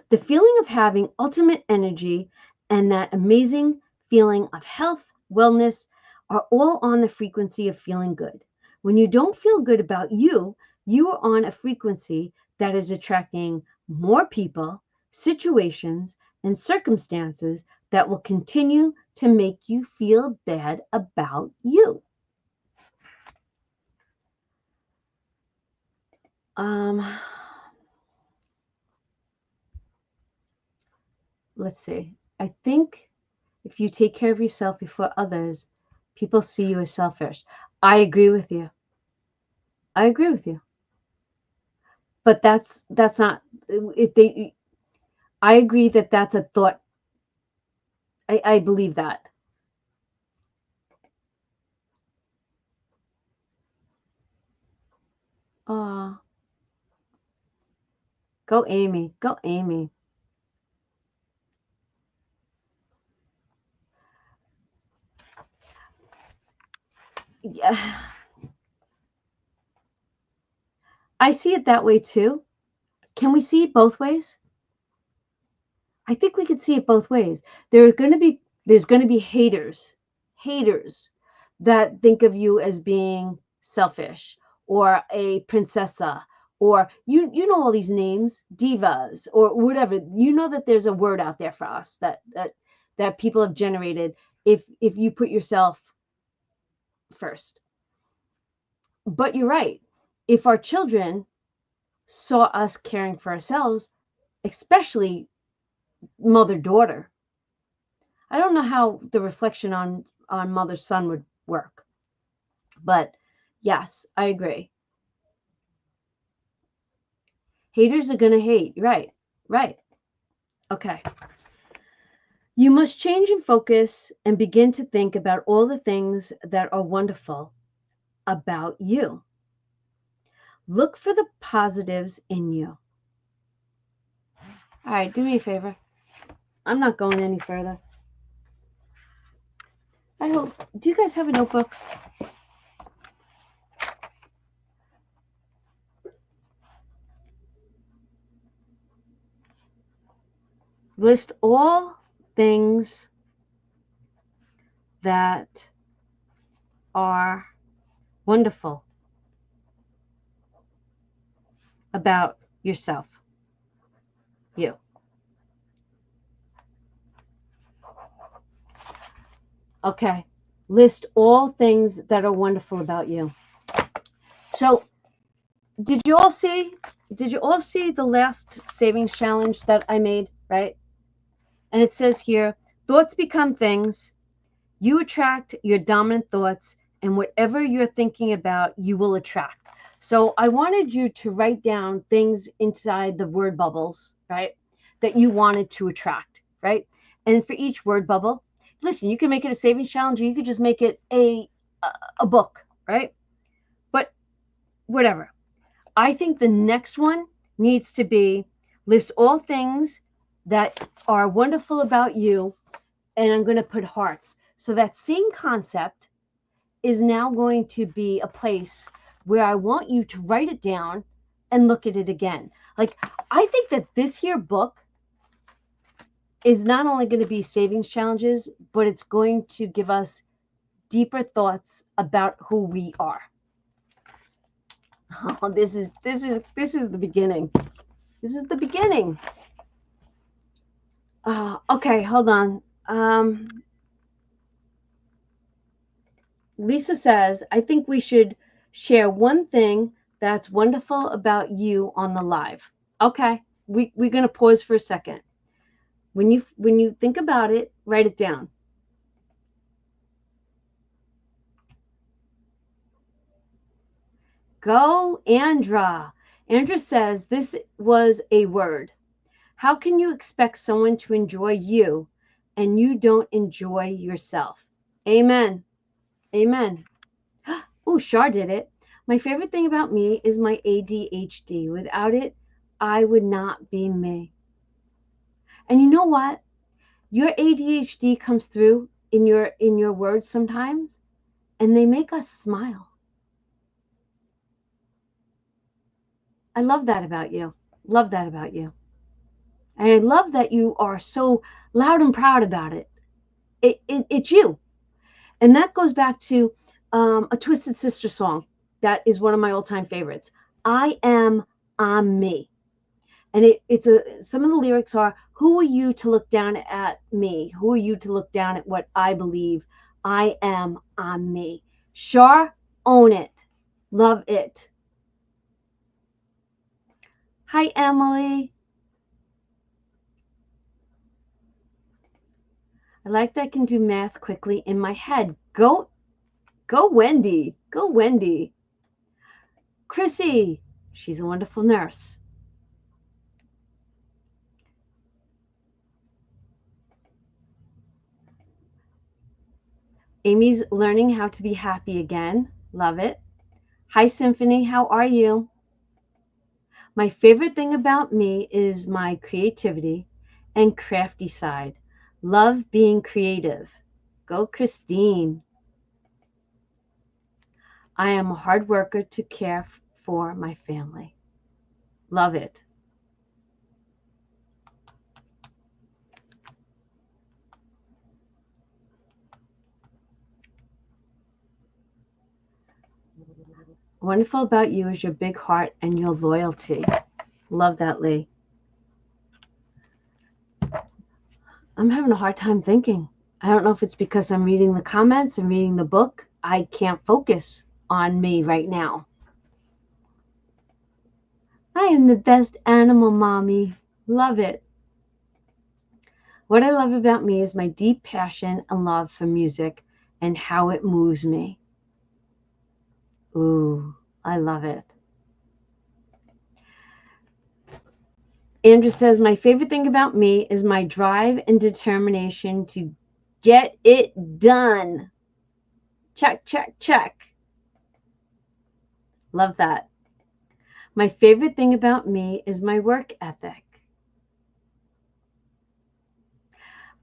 The feeling of having ultimate energy and that amazing feeling of health, wellness are all on the frequency of feeling good. When you don't feel good about you, you are on a frequency that is attracting more people, situations, and circumstances that will continue to make you feel bad about you. Let's see. I think if you take care of yourself before others, people see you as selfish. I agree with you. I agree with you. But that's not if they I agree that that's a thought. I believe that. Oh, go Amy. Go Amy. Yeah. I see it that way too. Can we see it both ways? I think we could see it both ways. There's going to be haters that think of you as being selfish or a princessa or you know all these names, divas or whatever. You know that there's a word out there for us that people have generated if you put yourself first. But you're right. If our children saw us caring for ourselves, especially mother daughter, I don't know how the reflection on mother son would work, but yes, I agree. Haters are gonna hate. Right, right. Okay. You must change and focus and begin to think about all the things that are wonderful about you. Look for the positives in you. All right, do me a favor. I'm not going any further. I hope. Do you guys have a notebook? List all things that are wonderful about yourself. You. Okay. List all things that are wonderful about you. So, did you all see the last savings challenge that I made, right? And it says here, thoughts become things. You attract your dominant thoughts, and whatever you're thinking about, you will attract. So I wanted you to write down things inside the word bubbles, right, that you wanted to attract, right? And for each word bubble, listen, you can make it a savings challenge, or you could just make it a book, right? But whatever. I think the next one needs to be list all things that are wonderful about you, and I'm going to put hearts. So that same concept is now going to be a place where I want you to write it down and look at it again. Like, I think that this here book is not only going to be savings challenges, but it's going to give us deeper thoughts about who we are. Oh, this is the beginning. This is the beginning. Okay, hold on. Lisa says, I think we should share one thing that's wonderful about you on the live. Okay, we're going to pause for a second. When you think about it, write it down. Go, Andra. Andra says, this was a word. How can you expect someone to enjoy you and you don't enjoy yourself? Amen. Amen. Oh, Shar did it. My favorite thing about me is my ADHD. Without it, I would not be me. And you know what? Your ADHD comes through in your words sometimes, and they make us smile. I love that about you. Love that about you. And I love that you are so loud and proud about it. It's you. And that goes back to a Twisted Sister song that is one of my all-time favorites. I'm me. And some of the lyrics are, who are you to look down at me? Who are you to look down at what I believe? I'm me. Shar, own it. Love it. Hi, Emily. I like that I can do math quickly in my head. Go, Wendy. Go, Wendy. Chrissy, she's a wonderful nurse. Amy's learning how to be happy again. Love it. Hi, Symphony. How are you? My favorite thing about me is my creativity and crafty side. Love being creative. Go, Christine. I am a hard worker to care for my family. Love it. Wonderful about you is your big heart and your loyalty. Love that, Lee. I'm having a hard time thinking. I don't know if it's because I'm reading the comments and reading the book. I can't focus on me right now. I am the best animal mommy. Love it. What I love about me is my deep passion and love for music and how it moves me. Ooh, I love it. Andrew says, my favorite thing about me is my drive and determination to get it done. Check, check, check. Love that. My favorite thing about me is my work ethic.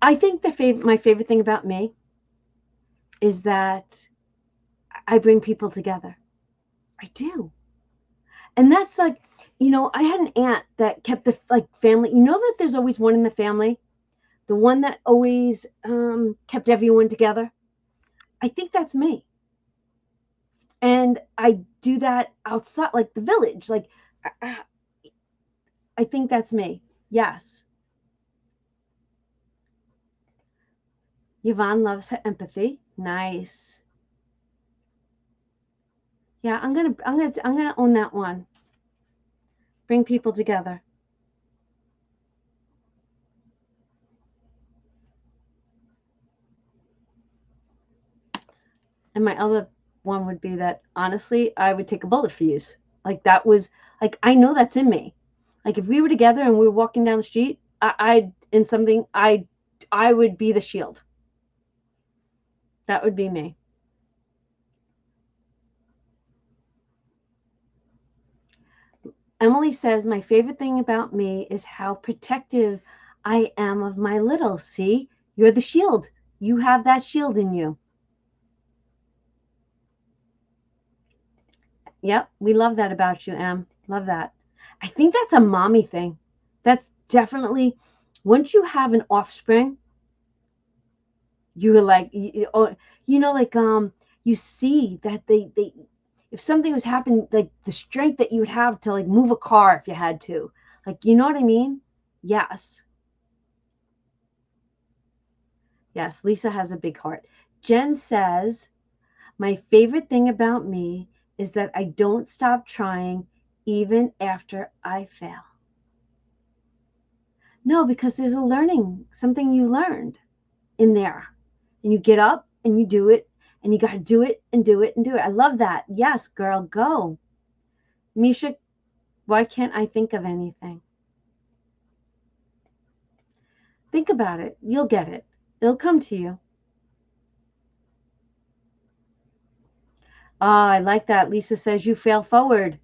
I think my favorite thing about me is that I bring people together. I do. And that's like, I had an aunt that kept the family. You know that there's always one in the family, the one that always kept everyone together. I think that's me. And I do that outside, like the village. Like, I, I think that's me. Yes. Yvonne loves her empathy. Nice. Yeah, I'm gonna own that one. Bring people together. And my other one would be that honestly, I would take a bullet for you. Like that was like I know that's in me. Like if we were together and we were walking down the street, I'd in something I would be the shield. That would be me. Emily says my favorite thing about me is how protective I am of my little. See, you're the shield. You have that shield in you. Yep, we love that about you, Em. Love that. I think that's a mommy thing. That's definitely once you have an offspring, you were like, like you see that they if something was happening, like the strength that you would have to like move a car if you had to, like you know what I mean? Yes, yes. Lisa has a big heart. Jen says my favorite thing about me is that I don't stop trying even after I fail. No, because there's a learning, something you learned in there. And you get up and you do it and you got to do it and do it and do it. I love that. Yes, girl, go. Misha, why can't I think of anything? Think about it. You'll get it. It'll come to you. Ah, I like that. Lisa says you fail forward.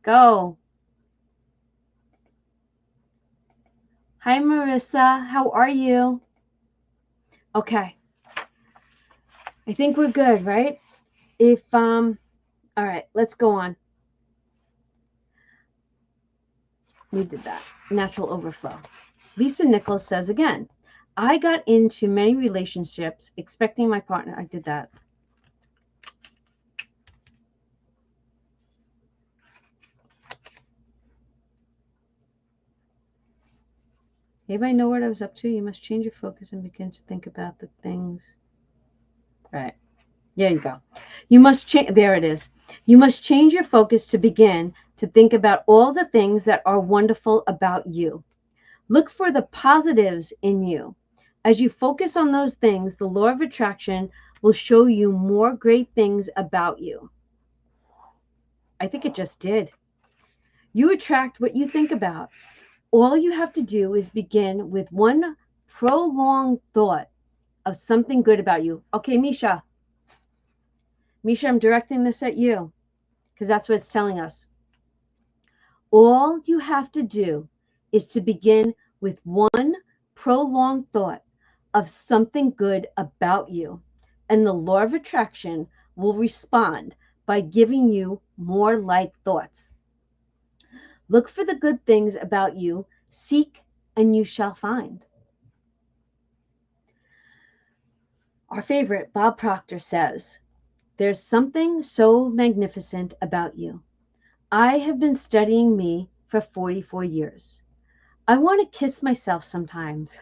Go. Hi, Marissa. How are you? Okay. I think we're good, right? If all right, let's go on. We did that. Natural overflow. Lisa Nichols says again, I got into many relationships expecting my partner. I did that. Anybody know what I was up to? You must change your focus and begin to think about the things. Right. There you go. You must change. There it is. You must change your focus to begin to think about all the things that are wonderful about you. Look for the positives in you. As you focus on those things, the law of attraction will show you more great things about you. I think it just did. You attract what you think about. All you have to do is begin with one prolonged thought of something good about you. Okay, Misha. Misha, I'm directing this at you because that's what it's telling us. All you have to do is to begin with one prolonged thought of something good about you, and the law of attraction will respond by giving you more like thoughts. Look for the good things about you, seek, and you shall find. Our favorite, Bob Proctor, says, there's something so magnificent about you. I have been studying me for 44 years. I want to kiss myself sometimes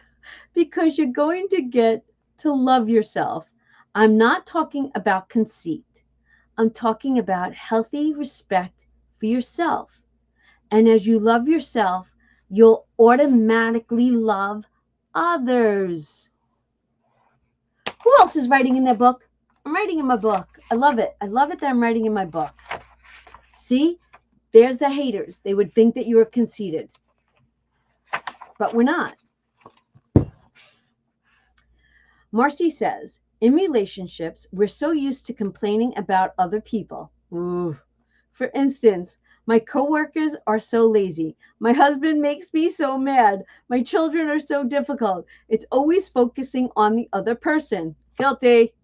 because you're going to get to love yourself. I'm not talking about conceit. I'm talking about healthy respect for yourself. And as you love yourself, you'll automatically love others. Who else is writing in their book? I'm writing in my book. I love it. I love it that I'm writing in my book. See, there's the haters. They would think that you were conceited, but we're not. Marcy says, in relationships, we're so used to complaining about other people. Ooh. For instance, my coworkers are so lazy. My husband makes me so mad. My children are so difficult. It's always focusing on the other person. Guilty.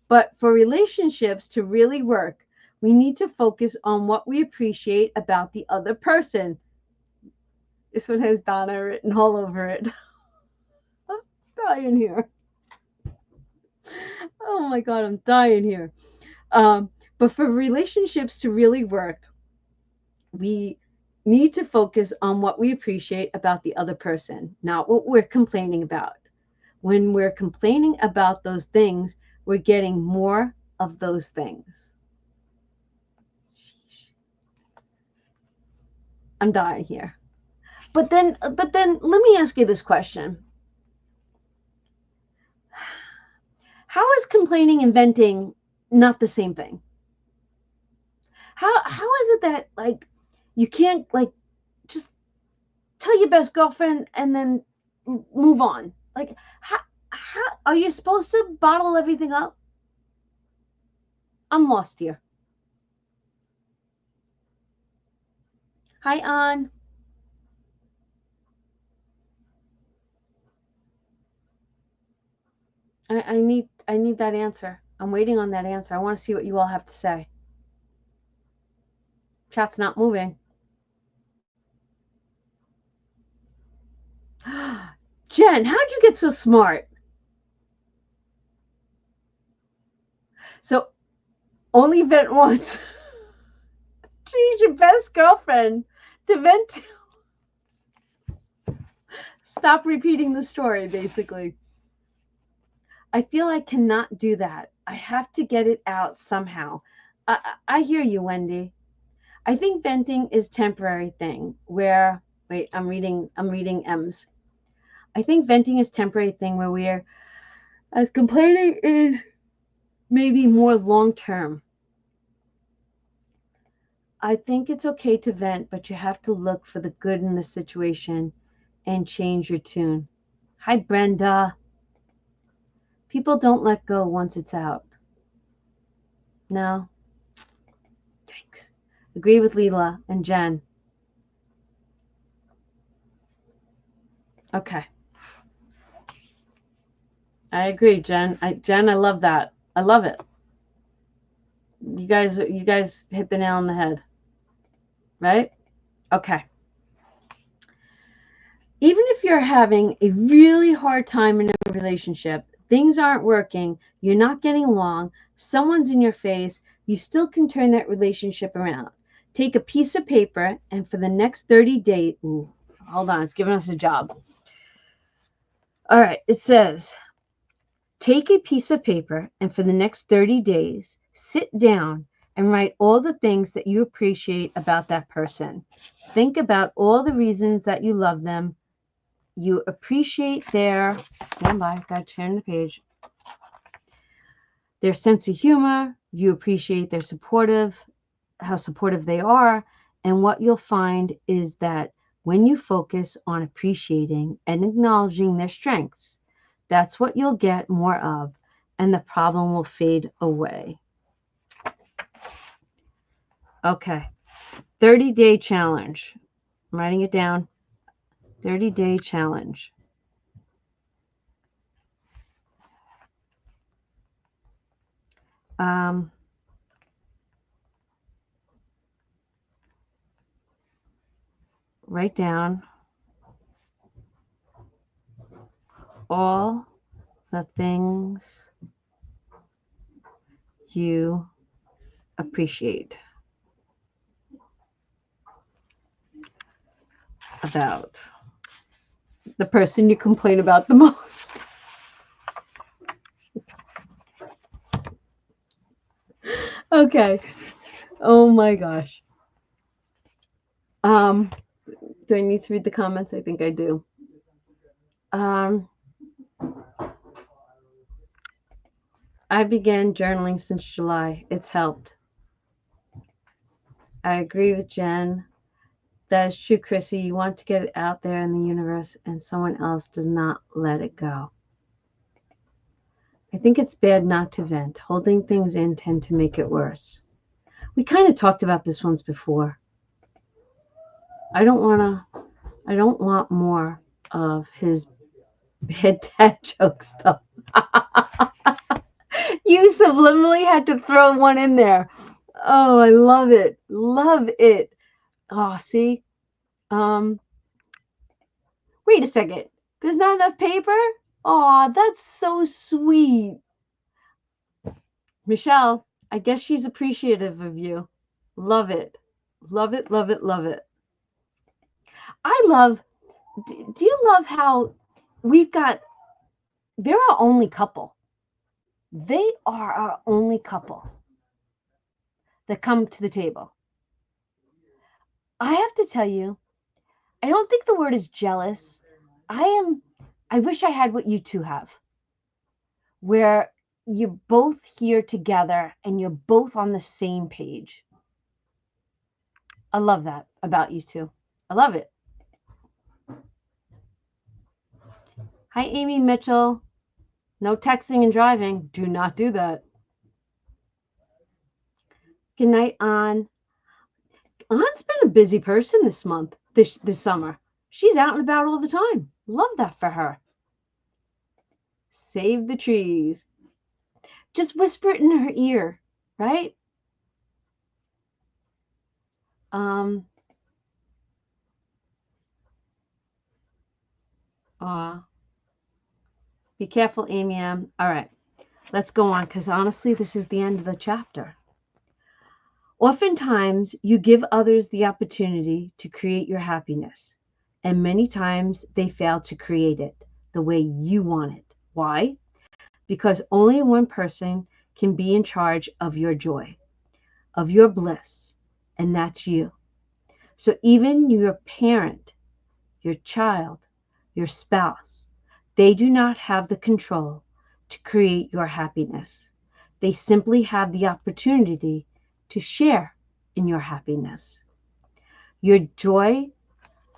But for relationships to really work, we need to focus on what we appreciate about the other person. This one has Donna written all over it. I'm dying here. Oh my God, I'm dying here. But for relationships to really work, we need to focus on what we appreciate about the other person, not what we're complaining about. When we're complaining about those things, we're getting more of those things. I'm dying here. But then let me ask you this question. How is complaining and venting not the same thing? How is it that like you can't like just tell your best girlfriend and then move on? Like how are you supposed to bottle everything up? I'm lost here. Hi, An. I need that answer. I'm waiting on that answer. I want to see what you all have to say. Chat's not moving. Jen, how'd you get so smart? So only vent once. She's your best girlfriend to vent to. Stop repeating the story, basically. I feel I cannot do that. I have to get it out somehow. I hear you, Wendy. I think venting is temporary thing where wait, I'm reading M's. I think venting is temporary thing where we're as complaining is maybe more long term. I think it's okay to vent, but you have to look for the good in the situation and change your tune. Hi, Brenda. People don't let go once it's out. No. Thanks. Agree with Leela and Jen. Okay. I agree, Jen. Jen, I love that. I love it. You guys hit the nail on the head. Right? Okay. Even if you're having a really hard time in a relationship, things aren't working, you're not getting along, someone's in your face, you still can turn that relationship around. Take a piece of paper and for the next 30 days, hold on, it's giving us a job. All right, it says, take a piece of paper and for the next 30 days, sit down and write all the things that you appreciate about that person. Think about all the reasons that you love them. You appreciate their, stand by, got to turn the page, their sense of humor. You appreciate their how supportive they are. And what you'll find is that when you focus on appreciating and acknowledging their strengths, that's what you'll get more of, and the problem will fade away. Okay, 30-day challenge. I'm writing it down. 30-day challenge. Write down all the things you appreciate about the person you complain about the most. Okay. Oh my gosh. Do I need to read the comments? I think I do. I began journaling since July. It's helped. I agree with Jen. That is true, Chrissy. You want to get it out there in the universe, and someone else does not let it go. I think it's bad not to vent. Holding things in tend to make it worse. We kind of talked about this once before. I don't want more of his bad dad joke stuff. You subliminally had to throw one in there. Oh, I love it. Love it. Oh, see? Um, Wait a second. There's not enough paper? Oh, that's so sweet. Michelle, I guess she's appreciative of you. Love it. Love it, love it, love it. I love, do you love how we've got, they're our only couple. They are our only couple that come to the table. I have to tell you, I don't think the word is jealous. I wish I had what you two have, where you're both here together and you're both on the same page. I love that about you two. I love it. Hi, Amy Mitchell. No texting and driving. Do not do that. Good night, Ann. Ann's been a busy person this month, this summer. She's out and about all the time. Love that for her. Save the trees. Just whisper it in her ear, right? Um. Be careful, Amy M. All right, let's go on because honestly, this is the end of the chapter. Oftentimes, you give others the opportunity to create your happiness, and many times they fail to create it the way you want it. Why? Because only one person can be in charge of your joy, of your bliss, and that's you. So even your parent, your child, your spouse, they do not have the control to create your happiness. They simply have the opportunity to share in your happiness. Your joy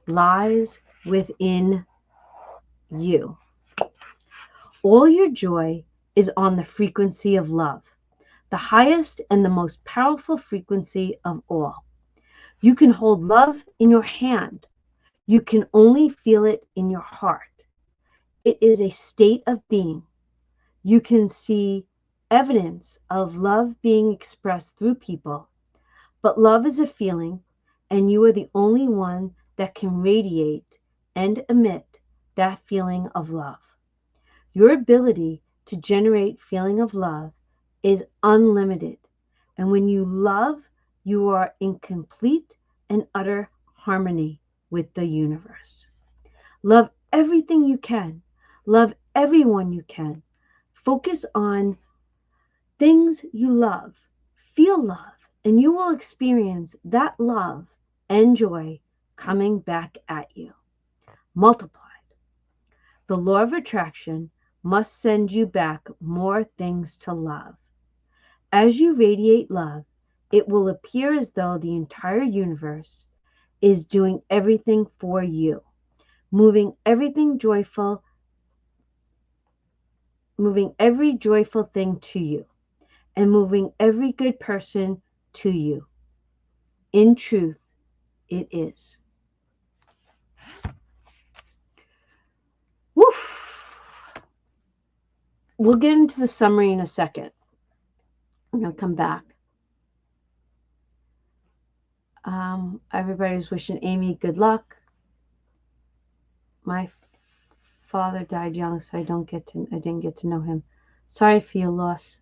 lies within you. All your joy is on the frequency of love, the highest and the most powerful frequency of all. You can hold love in your hand. You can only feel it in your heart. It is a state of being. You can see evidence of love being expressed through people, but love is a feeling, and you are the only one that can radiate and emit that feeling of love. Your ability to generate feeling of love is unlimited, and when you love, you are in complete and utter harmony with the universe. Love everything you can. Love everyone you can. Focus on things you love. Feel love, and you will experience that love and joy coming back at you, multiplied. The law of attraction must send you back more things to love. As you radiate love, it will appear as though the entire universe is doing everything for you, moving everything joyful, moving every joyful thing to you, and moving every good person to you. In truth, it is. Woof. We'll get into the summary in a second. I'm going to come back. Everybody's wishing Amy good luck. My father died young, so I didn't get to know him. Sorry for your loss.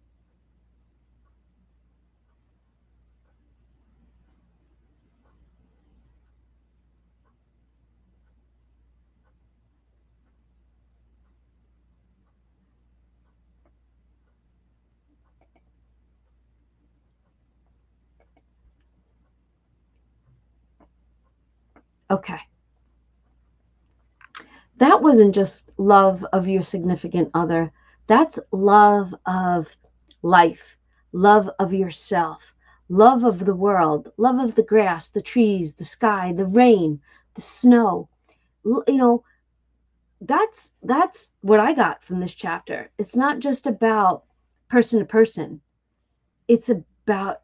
Okay. That wasn't just love of your significant other. That's love of life, love of yourself, love of the world, love of the grass, the trees, the sky, the rain, the snow. You know, that's what I got from this chapter. It's not just about person to person. It's about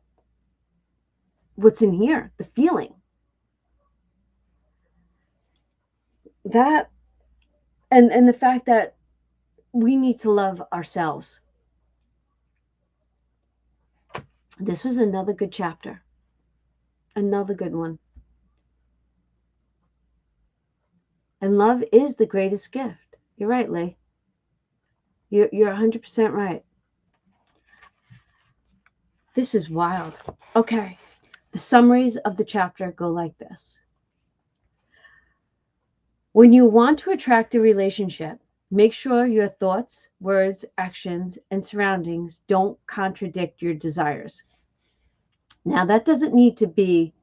what's in here, the feeling. That and the fact that we need to love ourselves. This was another good chapter. Another good one. And love is the greatest gift. You're right, Lee. You're 100% right. This is wild. Okay. The summaries of the chapter go like this. When you want to attract a relationship, make sure your thoughts, words, actions, and surroundings don't contradict your desires. Now, that doesn't need to be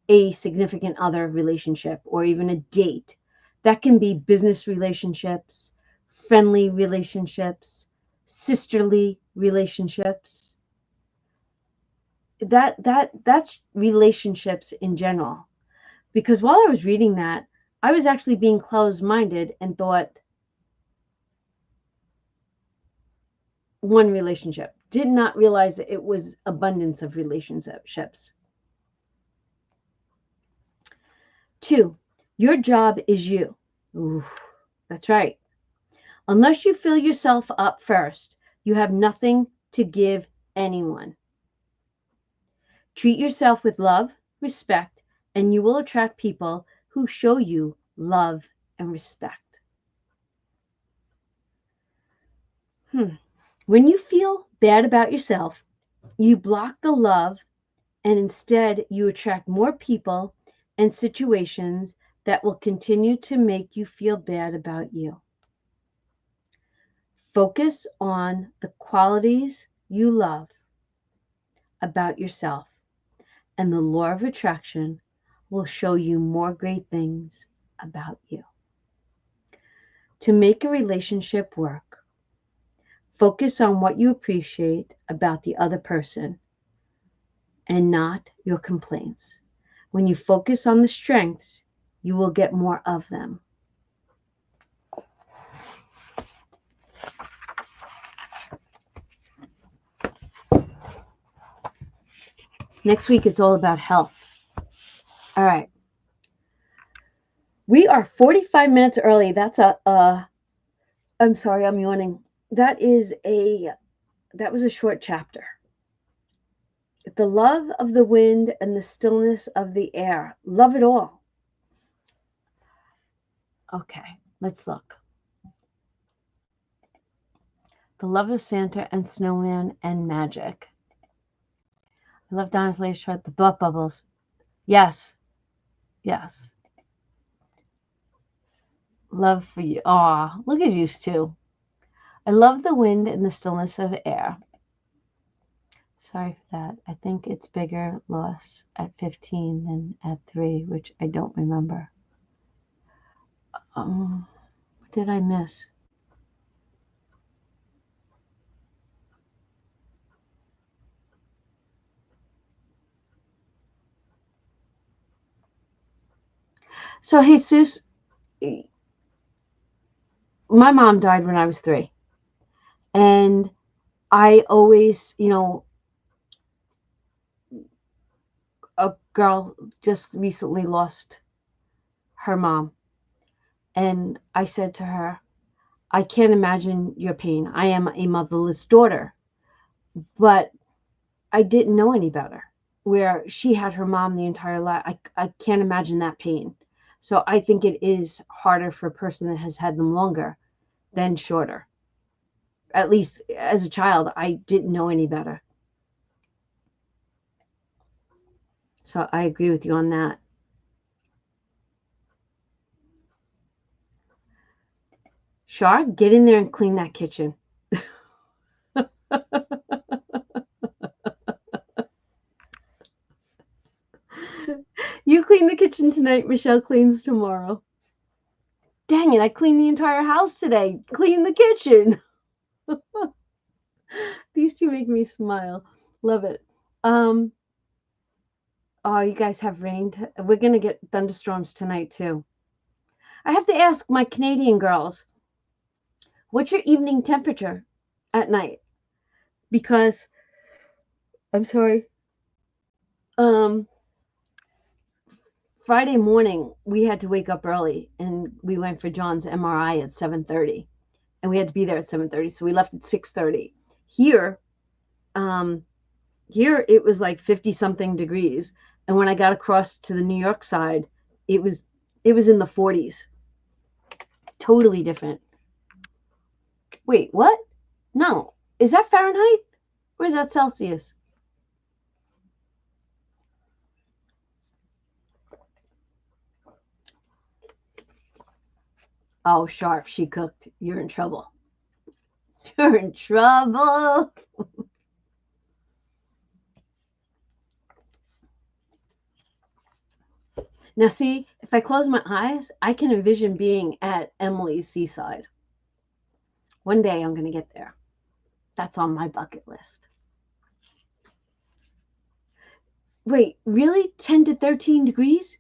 a significant other relationship or even a date. That can be business relationships, friendly relationships, sisterly relationships. That's relationships in general. Because while I was reading that, I was actually being closed-minded and thought one relationship. Did not realize that it was abundance of relationships. 2, your job is you. Ooh, that's right. Unless you fill yourself up first, you have nothing to give anyone. Treat yourself with love, respect, and you will attract people who show you love and respect. When you feel bad about yourself, you block the love and instead you attract more people and situations that will continue to make you feel bad about you. Focus on the qualities you love about yourself, and the law of attraction will show you more great things about you. To make a relationship work, focus on what you appreciate about the other person and not your complaints. When you focus on the strengths, you will get more of them. Next week is all about health. All right. We are 45 minutes early. That's I'm sorry, I'm yawning. That was a short chapter. The love of the wind and the stillness of the air. Love it all. Okay, let's look. The love of Santa and snowman and magic. I love Donna's latest chart. The thought bubbles. Yes. Yes. Love for you. Aw, look at you two. I love the wind and the stillness of air. Sorry for that. I think it's bigger loss at 15 than at 3, which I don't remember. What did I miss? So, Jesus, my mom died when I was 3. And I always, a girl just recently lost her mom. And I said to her, I can't imagine your pain. I am a motherless daughter. But I didn't know any better. Where she had her mom the entire life, I can't imagine that pain. So I think it is harder for a person that has had them longer than shorter. At least as a child, I didn't know any better. So I agree with you on that. Shar, get in there and clean that kitchen. You clean the kitchen tonight, Michelle cleans tomorrow. Dang it, I cleaned the entire house today. Clean the kitchen. These two make me smile. Love it. Oh, you guys have rain. We're going to get thunderstorms tonight, too. I have to ask my Canadian girls, what's your evening temperature at night? Because, I'm sorry, Friday morning, we had to wake up early, and we went for John's MRI at 7:30. And we had to be there at 7:30, so we left at 6:30. Here, Here it was like 50 something degrees. And when I got across to the New York side, it was in the 40s. Totally different. Wait, what? No. Is that Fahrenheit? Or is that Celsius? Oh, Sharp, she cooked. You're in trouble. You're in trouble. Now, see, if I close my eyes, I can envision being at Emily's seaside. One day I'm going to get there. That's on my bucket list. Wait, really? 10 to 13 degrees?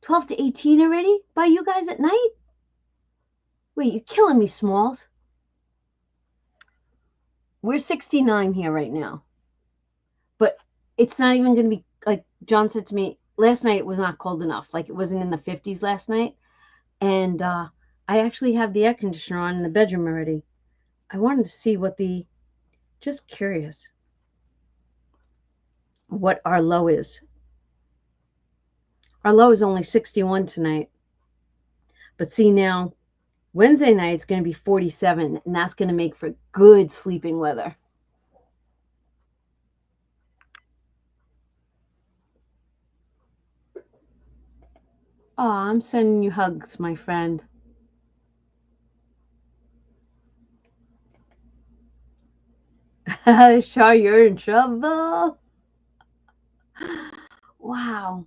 12 to 18 already? By you guys at night? Wait, you're killing me, Smalls. We're 69 here right now. But it's not even going to be, like John said to me, last night it was not cold enough. Like it wasn't in the 50s last night. And I actually have the air conditioner on in the bedroom already. I wanted to see just curious, what our low is. Our low is only 61 tonight. But see now, Wednesday night it's going to be 47, and that's going to make for good sleeping weather. Oh, I'm sending you hugs, my friend. Shaw, you're in trouble. Wow.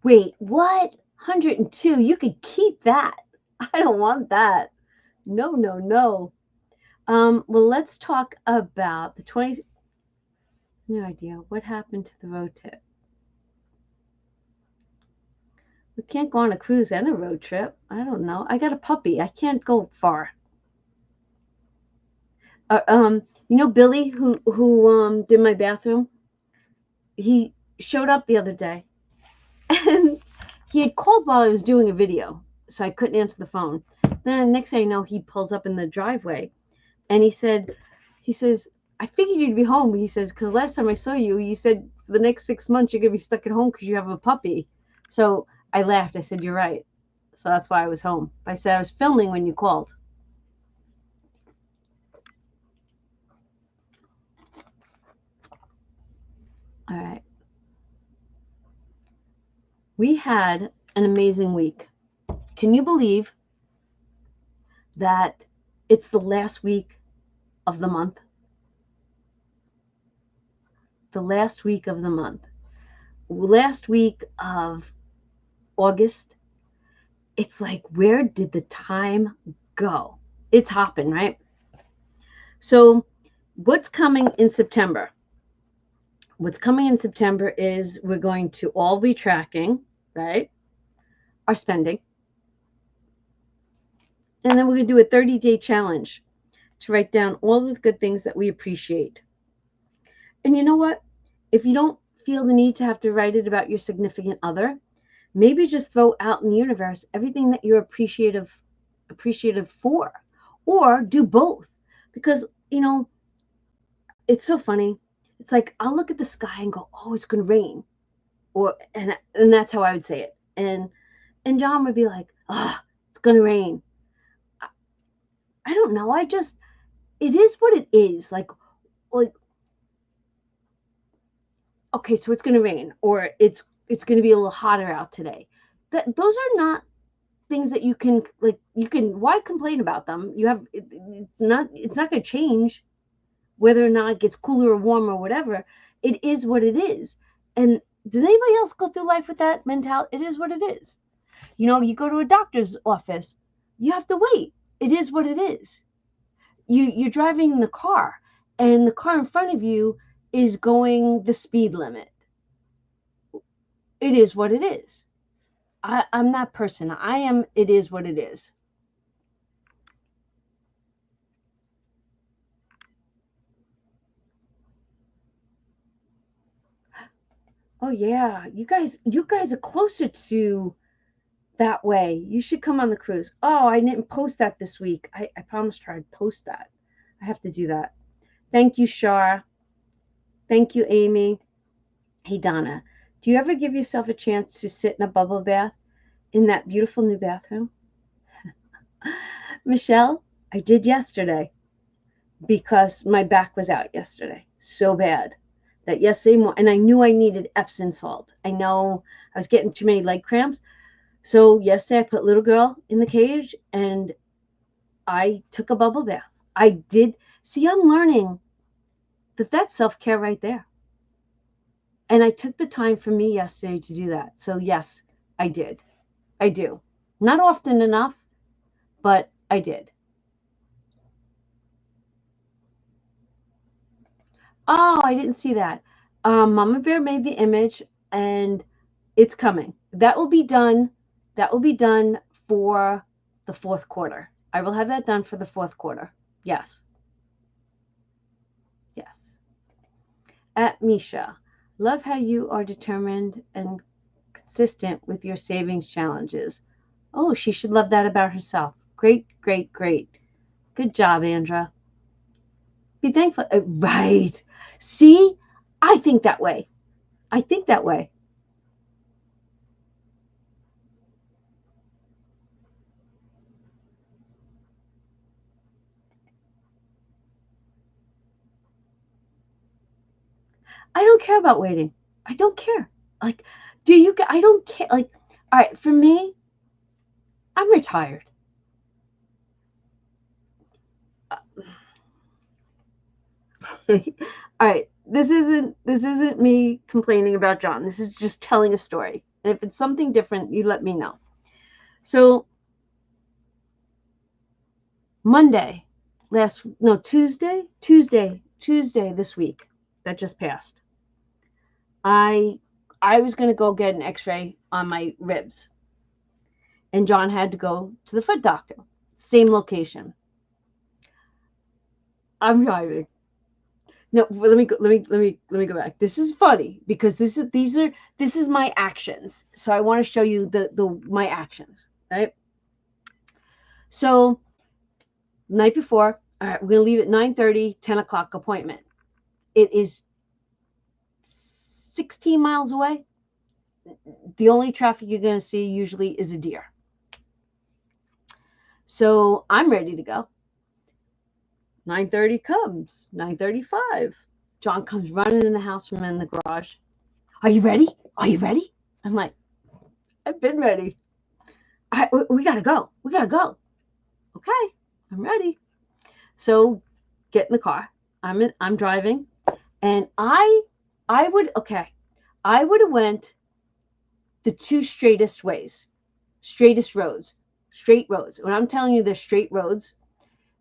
Wait, what? 102? You could keep that. I don't want that. No, no, no. Well, let's talk about the 20. No idea what happened to the road trip. We can't go on a cruise and a road trip. I don't know. I got a puppy. I can't go far. You know Billy who did my bathroom? He showed up the other day, and he had called while I was doing a video, so I couldn't answer the phone. Then the next thing I know, he pulls up in the driveway, and he says, I figured you'd be home. He says, because last time I saw you, you said for the next 6 months you're gonna be stuck at home because you have a puppy. So I laughed. I said, you're right. So that's why I was home. I said I was filming when you called. All right. We had an amazing week. Can you believe that it's the last week of the month? The last week of the month. Last week of August. It's like, where did the time go? It's hopping, right? So, what's coming in September? What's coming in September is we're going to all be tracking, right, our spending. And then we're going to do a 30-day challenge to write down all the good things that we appreciate. And you know what? If you don't feel the need to have to write it about your significant other, maybe just throw out in the universe everything that you're appreciative for, or do both. Because, it's so funny. It's like I'll look at the sky and go, "Oh, it's going to rain." And that's how I would say it. And John would be like, "Oh, it's going to rain." I don't know. It is what it is. Like, okay, so it's going to rain, or it's going to be a little hotter out today. Those are not things that you can, like, why complain about them? It's not going to change whether or not it gets cooler or warmer or whatever. It is what it is. And does anybody else go through life with that mentality? It is what it is. You go to a doctor's office, you have to wait. It is what it is. You're driving in the car, and the car in front of you is going the speed limit. It is what it is. I'm that person. It is what it is. Oh yeah, you guys are closer to that way. You should come on the cruise. Oh, I didn't post that this week. I promised her I'd post that. I have to do that. Thank you, Shar. Thank you, Amy. Hey, Donna, do you ever give yourself a chance to sit in a bubble bath in that beautiful new bathroom? Michelle, I did yesterday because my back was out yesterday so bad that yesterday morning, and I knew I needed Epsom salt. I know I was getting too many leg cramps. So yesterday I put little girl in the cage and I took a bubble bath. I did. See, I'm learning that that's self-care right there. And I took the time for me yesterday to do that. So yes, I did. I do. Not often enough, but I did. Oh, I didn't see that. Mama Bear made the image and it's coming. That will be done. That will be done for the fourth quarter. I will have that done for the fourth quarter. Yes. Yes. At Misha, love how you are determined and consistent with your savings challenges. Oh, she should love that about herself. Great, great, great. Good job, Andra. Be thankful. Right. See, I think that way. I think that way. I don't care about waiting. I don't care. Like, do you? I don't care. Like, all right, for me, I'm retired. All right, this isn't me complaining about John. This is just telling a story. And if it's something different, you let me know. So Monday, Tuesday this week that just passed. I was going to go get an X-ray on my ribs, and John had to go to the foot doctor. Same location. I'm driving. No, let me go back. This is funny because this is my actions. So I want to show you my actions, right? So night before, all right, we're gonna leave at 9:30, 10 o'clock appointment. It is 16 miles away. The only traffic you're gonna see usually is a deer. So I'm ready to go. 9:30 comes, 9:35. John comes running in the house from in the garage. Are you ready? Are you ready? I'm like, I've been ready. We gotta go. We gotta go. Okay, I'm ready. So get in the car. I'm driving, and I would have went the two straightest ways, straight roads. When I'm telling you, they're straight roads,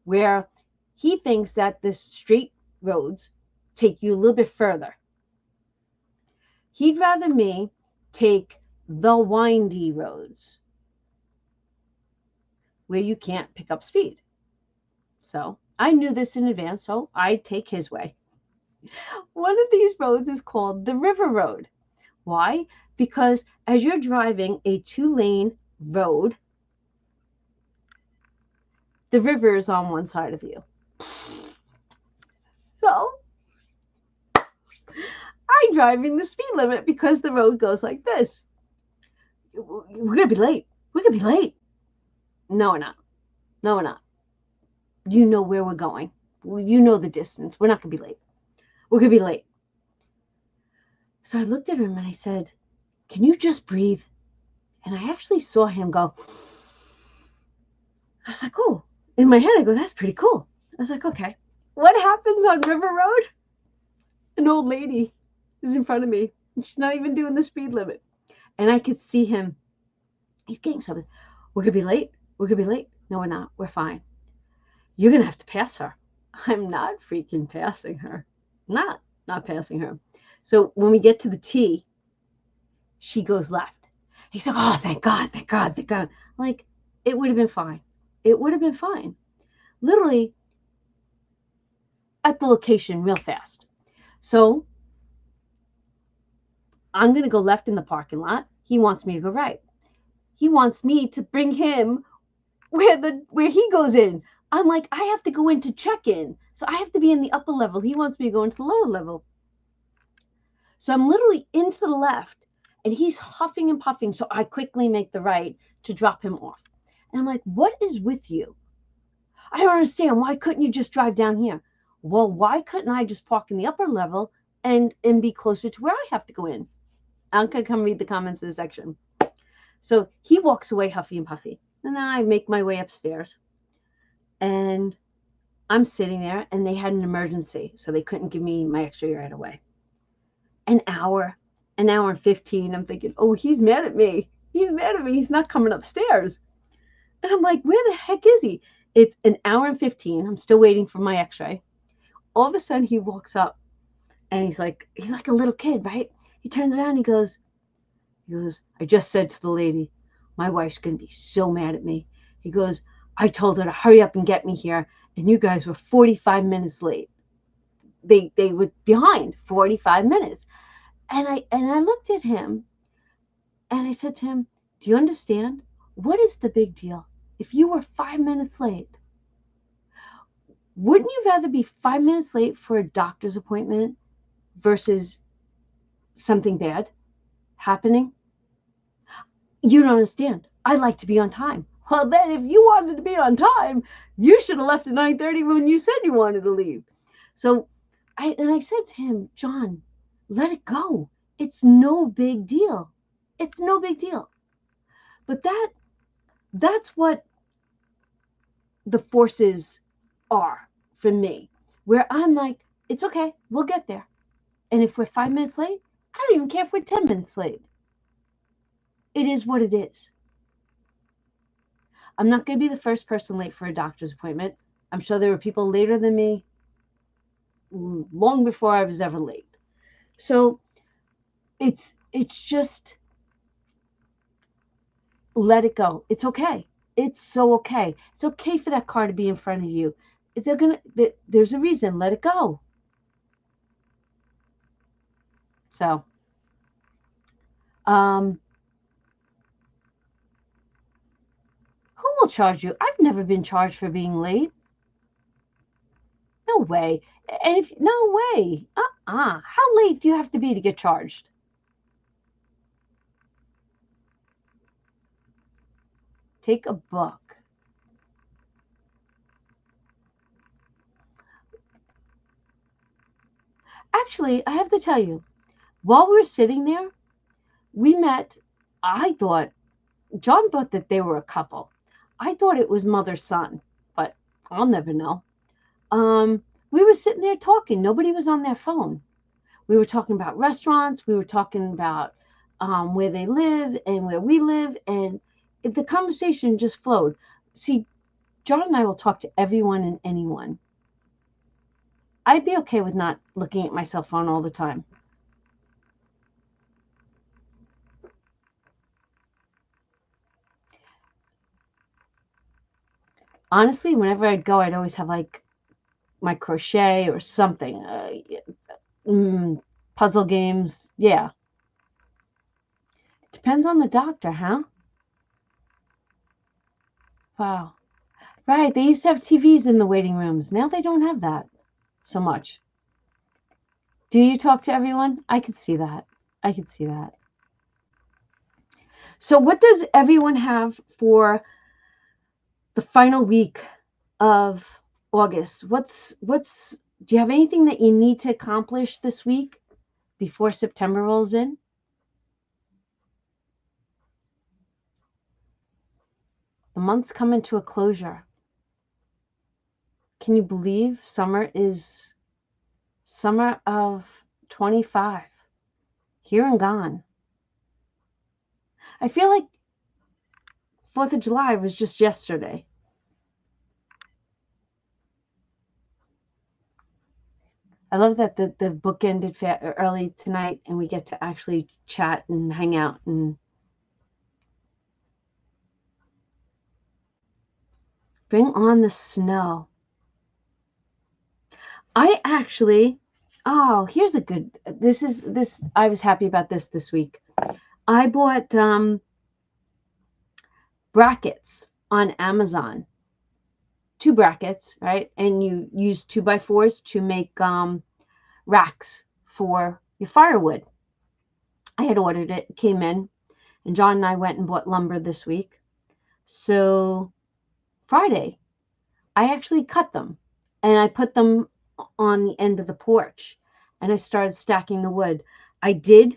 where he thinks that the straight roads take you a little bit further. He'd rather me take the windy roads where you can't pick up speed. So I knew this in advance, so I'd take his way. One of these roads is called the River Road. Why? Because as you're driving a 2-lane road, the river is on one side of you. So I'm driving the speed limit because the road goes like this. We're going to be late. We're going to be late. No, we're not. No, we're not. You know where we're going. You know the distance. We're not going to be late. We're going to be late. So I looked at him and I said, can you just breathe? And I actually saw him go. I was like, oh. In my head, I go, that's pretty cool. I was like, okay. What happens on River Road? An old lady is in front of me. And she's not even doing the speed limit. And I could see him. He's getting something. We're going to be late. We're going to be late. No, we're not. We're fine. You're going to have to pass her. I'm not freaking passing her. Not passing her. So when we get to the T, she goes left. He's like, oh, thank God, thank God, thank God. Like, it would have been fine. It would have been fine. Literally at the location real fast. So I'm going to go left in the parking lot. He wants me to go right. he wants me to bring him where he goes in. I'm like, I have to go in to check in. So I have to be in the upper level. He wants me to go into the lower level. So I'm literally into the left and he's huffing and puffing. So I quickly make the right to drop him off. And I'm like, what is with you? I don't understand. Why couldn't you just drive down here? Well, why couldn't I just park in the upper level and be closer to where I have to go in? I'm going to come read the comments in the section. So he walks away huffy and puffy. And I make my way upstairs. And I'm sitting there and they had an emergency. So they couldn't give me my x-ray right away. An hour and 15. I'm thinking, oh, he's mad at me. He's mad at me. He's not coming upstairs. And I'm like, where the heck is he? It's an hour and 15. I'm still waiting for my x-ray. All of a sudden he walks up and he's like a little kid, right? He turns around and he goes, I just said to the lady, my wife's going to be so mad at me. He goes, I told her to hurry up and get me here. And you guys were 45 minutes late. They were behind 45 minutes. And I looked at him and I said to him, do you understand? What is the big deal? If you were 5 minutes late, wouldn't you rather be 5 minutes late for a doctor's appointment versus something bad happening? You don't understand. I like to be on time. Well, then if you wanted to be on time, you should have left at 9:30 when you said you wanted to leave. So I said to him, John, let it go. It's no big deal. It's no big deal. But that's what the forces are for me, where I'm like, it's okay, we'll get there. And if we're 5 minutes late, I don't even care if we're 10 minutes late. It is what it is. I'm not going to be the first person late for a doctor's appointment. I'm sure there were people later than me long before I was ever late. So it's just let it go. It's okay. It's so okay. It's okay for that car to be in front of you. There's a reason. Let it go. So, who will charge you? I've never been charged for being late. No way. And no way. How late do you have to be to get charged? Take a book. Actually, I have to tell you, while we were sitting there, we met, John thought that they were a couple. I thought it was mother-son, but I'll never know. We were sitting there talking. Nobody was on their phone. We were talking about restaurants. We were talking about where they live and where we live. And the conversation just flowed. See, John and I will talk to everyone and anyone. I'd be okay with not looking at my cell phone all the time. Honestly, whenever I'd go, I'd always have like my crochet or something. Puzzle games. Yeah. Depends on the doctor, huh? Wow. Right. They used to have TVs in the waiting rooms. Now they don't have that so much. Do you talk to everyone? I could see that. I could see that. So what does everyone have for the final week of August? Do you have anything that you need to accomplish this week before September rolls in? The month's coming to a closure. Can you believe summer of 25 here and gone? I feel like 4th of July was just yesterday. I love that the book ended early tonight and we get to actually chat and hang out and bring on the snow. I was happy about this week. I bought brackets on Amazon. 2 brackets, right? And you use 2x4s to make racks for your firewood. I had ordered it, came in, and John and I went and bought lumber this week. So Friday, I actually cut them and I put them on the end of the porch and I started stacking the wood. I do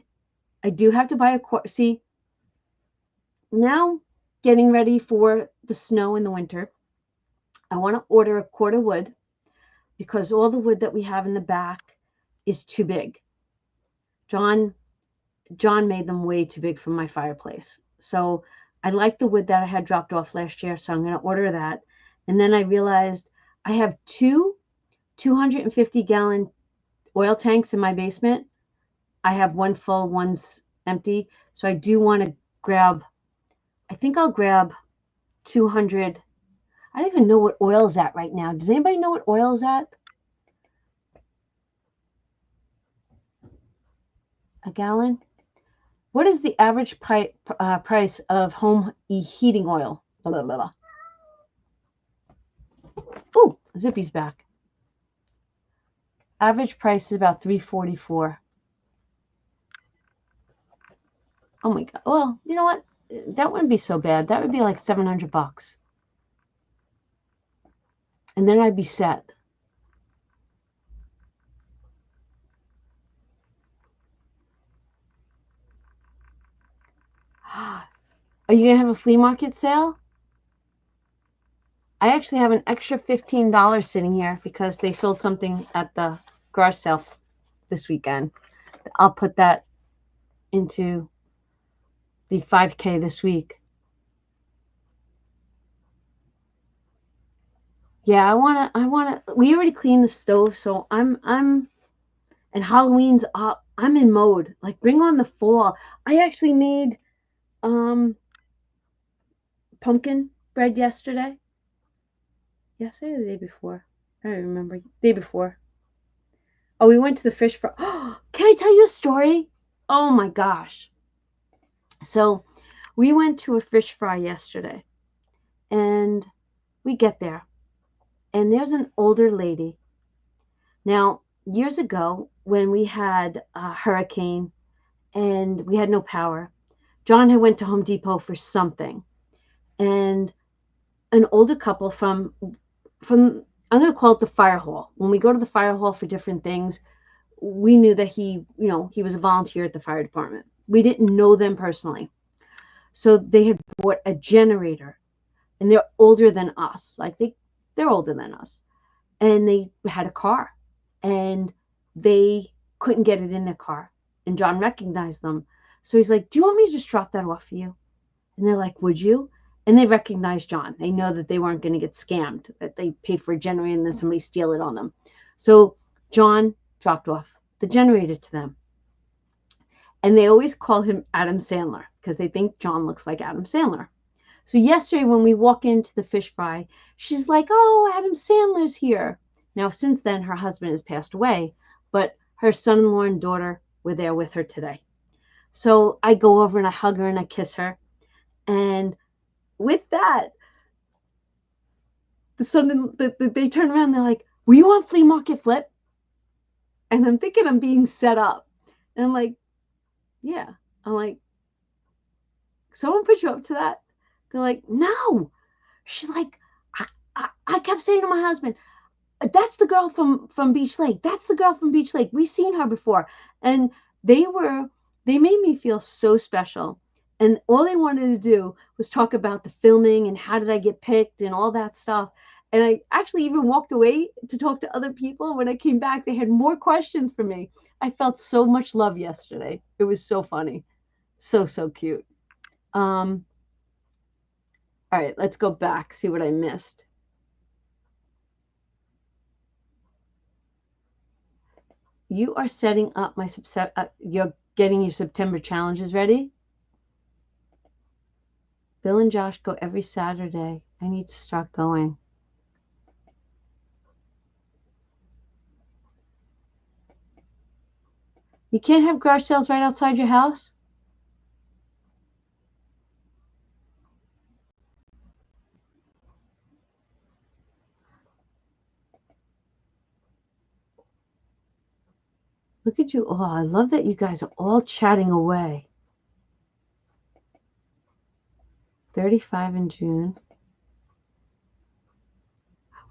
have to buy a quart. See, now getting ready for the snow in the winter, I want to order a quart of wood because all the wood that we have in the back is too big. John made them way too big for my fireplace. So I like the wood that I had dropped off last year, so I'm going to order that. And then I realized I have 250-gallon oil tanks in my basement. I have one full, one's empty. So I do want to I think I'll grab 200. I don't even know what oil is at right now. Does anybody know what oil is at? A gallon? What is the average price of home heating oil? Blah, blah, blah. Oh, Zippy's back. Average price is about $3.44. Oh my God. Well, you know what? That wouldn't be so bad. That would be like $700. And then I'd be set. Are you going to have a flea market sale? I actually have an extra $15 sitting here because they sold something at the garage sale this weekend. I'll put that into the 5K this week. Yeah, I wanna we already cleaned the stove, so and Halloween's up. I'm in mode. Like bring on the fall. I actually made pumpkin bread yesterday. Yesterday or the day before? I don't remember. Day before. Oh, we went to the fish fry. Oh, can I tell you a story? Oh my gosh. So we went to a fish fry yesterday and we get there and there's an older lady. Now, years ago when we had a hurricane and we had no power, John had went to Home Depot for something and an older couple from I'm going to call it the fire hall. When we go to the fire hall for different things, we knew that he was a volunteer at the fire department. We didn't know them personally. So they had bought a generator and they're older than us. Like they're older than us. And they had a car and they couldn't get it in their car. And John recognized them. So he's like, do you want me to just drop that off for you? And they're like, would you? And they recognized John. They know that they weren't going to get scammed, that they paid for a generator and then somebody steal it on them. So John dropped off the generator to them. And they always call him Adam Sandler because they think John looks like Adam Sandler. So yesterday when we walk into the fish fry, she's like, oh, Adam Sandler's here. Now, since then, her husband has passed away, but her son-in-law and daughter were there with her today. So I go over and I hug her and I kiss her. And with that, they turn around and they're like, were you on Flea Market Flip? And I'm thinking I'm being set up. And I'm like, yeah. I'm like, someone put you up to that? They're like, no. She's like, I kept saying to my husband, that's the girl from Beach Lake. That's the girl from Beach Lake. We've seen her before. And they made me feel so special. And all they wanted to do was talk about the filming and how did I get picked and all that stuff. And I actually even walked away to talk to other people. When I came back, they had more questions for me. I felt so much love yesterday. It was so funny. So, so cute. All right, let's go back, see what I missed. You are setting up you're getting your September challenges ready. Bill and Josh go every Saturday. I need to start going. You can't have garage sales right outside your house? at you. Oh, I love that you guys are all chatting away. 35 in June.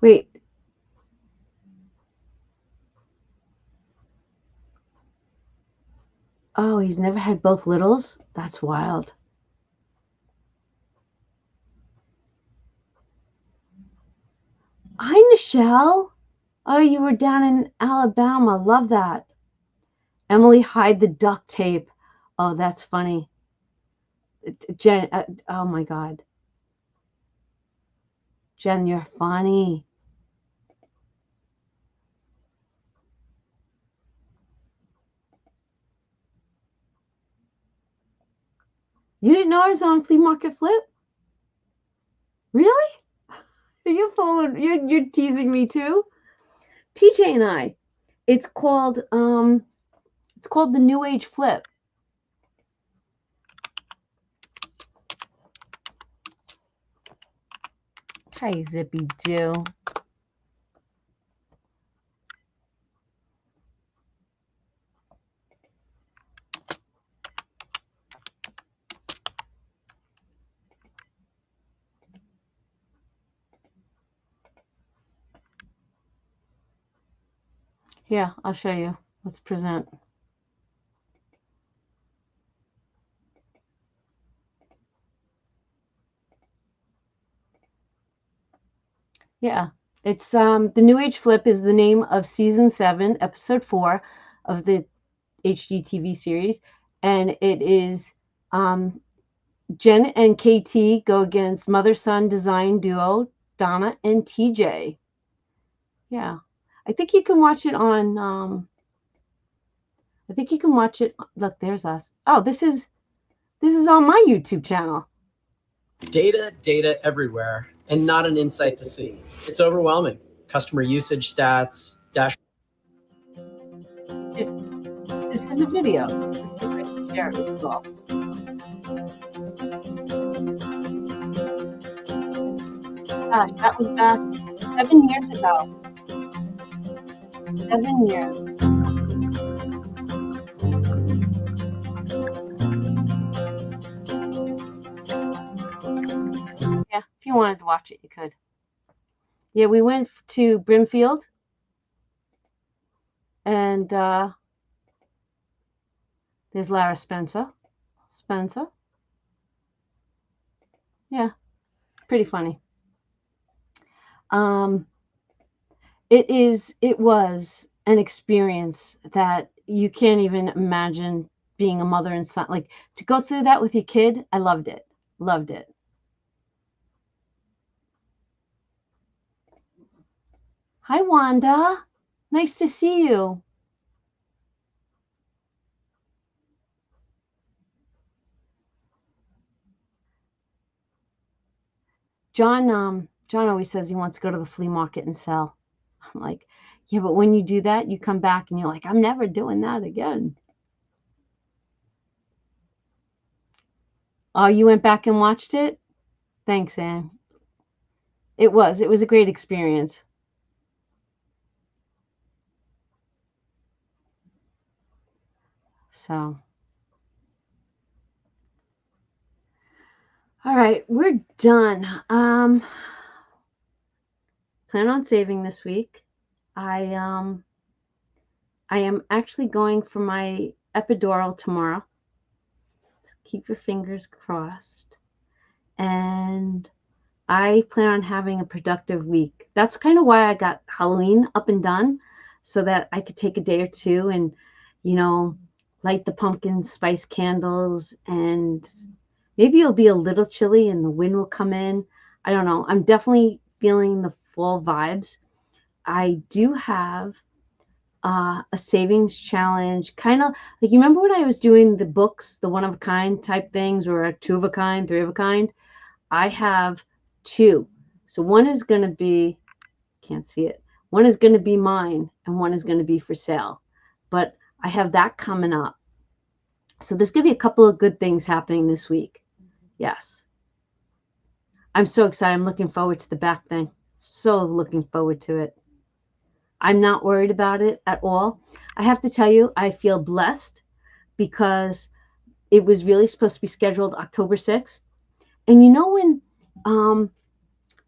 Wait. Oh, he's never had both littles? That's wild. Hi, Nichelle. Oh, you were down in Alabama. Love that. Emily, hide the duct tape. Oh, that's funny. Jen, oh my God. Jen, you're funny. You didn't know I was on Flea Market Flip? Really? You're teasing me too? TJ and I. It's called the New Age Flip. Hi, Zippy Doo. Yeah, I'll show you. Let's present. Yeah, it's the New Age Flip is the name of season 7, episode 4 of the HGTV series, and it is Jen and KT go against mother-son design duo Donna and TJ. Yeah, I think you can watch it on. I think you can watch it. Look, there's us. Oh, this is on my YouTube channel. Data everywhere, and not an insight to see. It's overwhelming. Customer usage stats, dash. This is a video. Let's see if I can share it with you all. Gosh, that was back 7 years ago. 7 years. Yeah, if you wanted to watch it, you could. Yeah, we went to Brimfield, and there's Lara Spencer. Yeah, pretty funny. It was an experience that you can't even imagine being a mother and son. Like, to go through that with your kid, I loved it. Loved it. Hi, Wanda. Nice to see you. John always says he wants to go to the flea market and sell. I'm like, yeah, but when you do that, you come back and you're like, I'm never doing that again. Oh, you went back and watched it? Thanks, Anne. It was a great experience. So, all right, we're done. Plan on saving this week. I am actually going for my epidural tomorrow. So keep your fingers crossed. And I plan on having a productive week. That's kind of why I got Halloween up and done, so that I could take a day or two and, light the pumpkin spice candles, and maybe it'll be a little chilly and the wind will come in. I don't know. I'm definitely feeling the fall vibes. I do have a savings challenge, kind of like, you remember when I was doing the books, the one of a kind type things, or a two of a kind, three of a kind? I have 2. So one is going to be, can't see it. One is going to be mine and one is going to be for sale. But I have that coming up. So there's going to be a couple of good things happening this week. Yes. I'm so excited. I'm looking forward to the back thing. So looking forward to it. I'm not worried about it at all. I have to tell you, I feel blessed because it was really supposed to be scheduled October 6th. And um,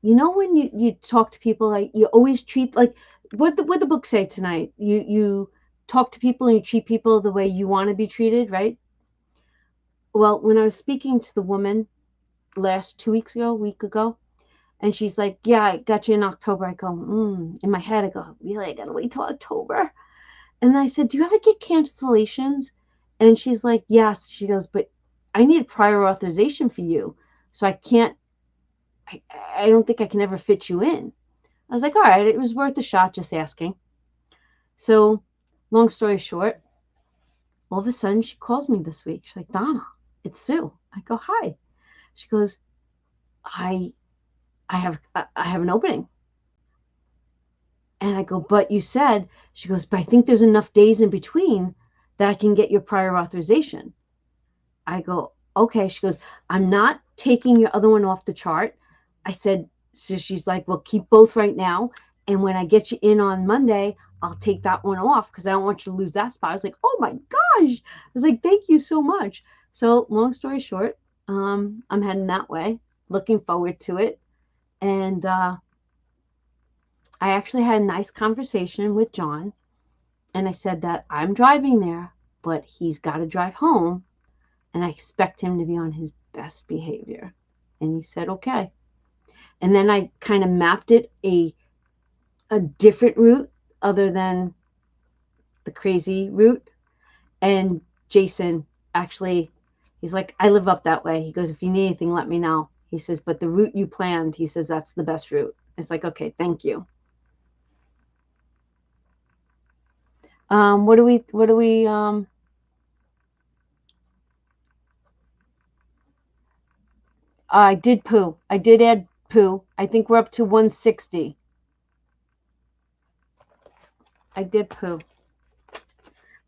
when you talk to people, like you always treat, like what the book say tonight? You talk to people and you treat people the way you want to be treated, right? Well, when I was speaking to the woman last 2 weeks ago, a week ago, and she's like, "Yeah, I got you in October." I go, in my head, I go, "Really? I gotta wait till October?" And I said, "Do you ever get cancellations?" And she's like, "Yes." She goes, "But I need prior authorization for you, so I can't. I don't think I can ever fit you in." I was like, "All right, it was worth a shot, just asking." So, long story short, all of a sudden she calls me this week. She's like, "Donna, it's Sue." I go, "Hi." She goes, "I I have an opening." And I go, "But you said," she goes, "But I think there's enough days in between that I can get your prior authorization." I go, "Okay." She goes, "I'm not taking your other one off the chart." I said, so she's like, "Well, keep both right now. And when I get you in on Monday, I'll take that one off because I don't want you to lose that spot." I was like, "Oh my gosh." I was like, "Thank you so much." So long story short, I'm heading that way, looking forward to it. And I actually had a nice conversation with John. And I said that I'm driving there, but he's got to drive home. And I expect him to be on his best behavior. And he said, okay. And then I kind of mapped it a different route other than the crazy route. And Jason actually, he's like, "I live up that way." He goes, "If you need anything, let me know." He says, "But the route you planned," he says, "that's the best route." It's like, okay, thank you. What do we I did poo. I did add poo. I think we're up to 160. I did poo.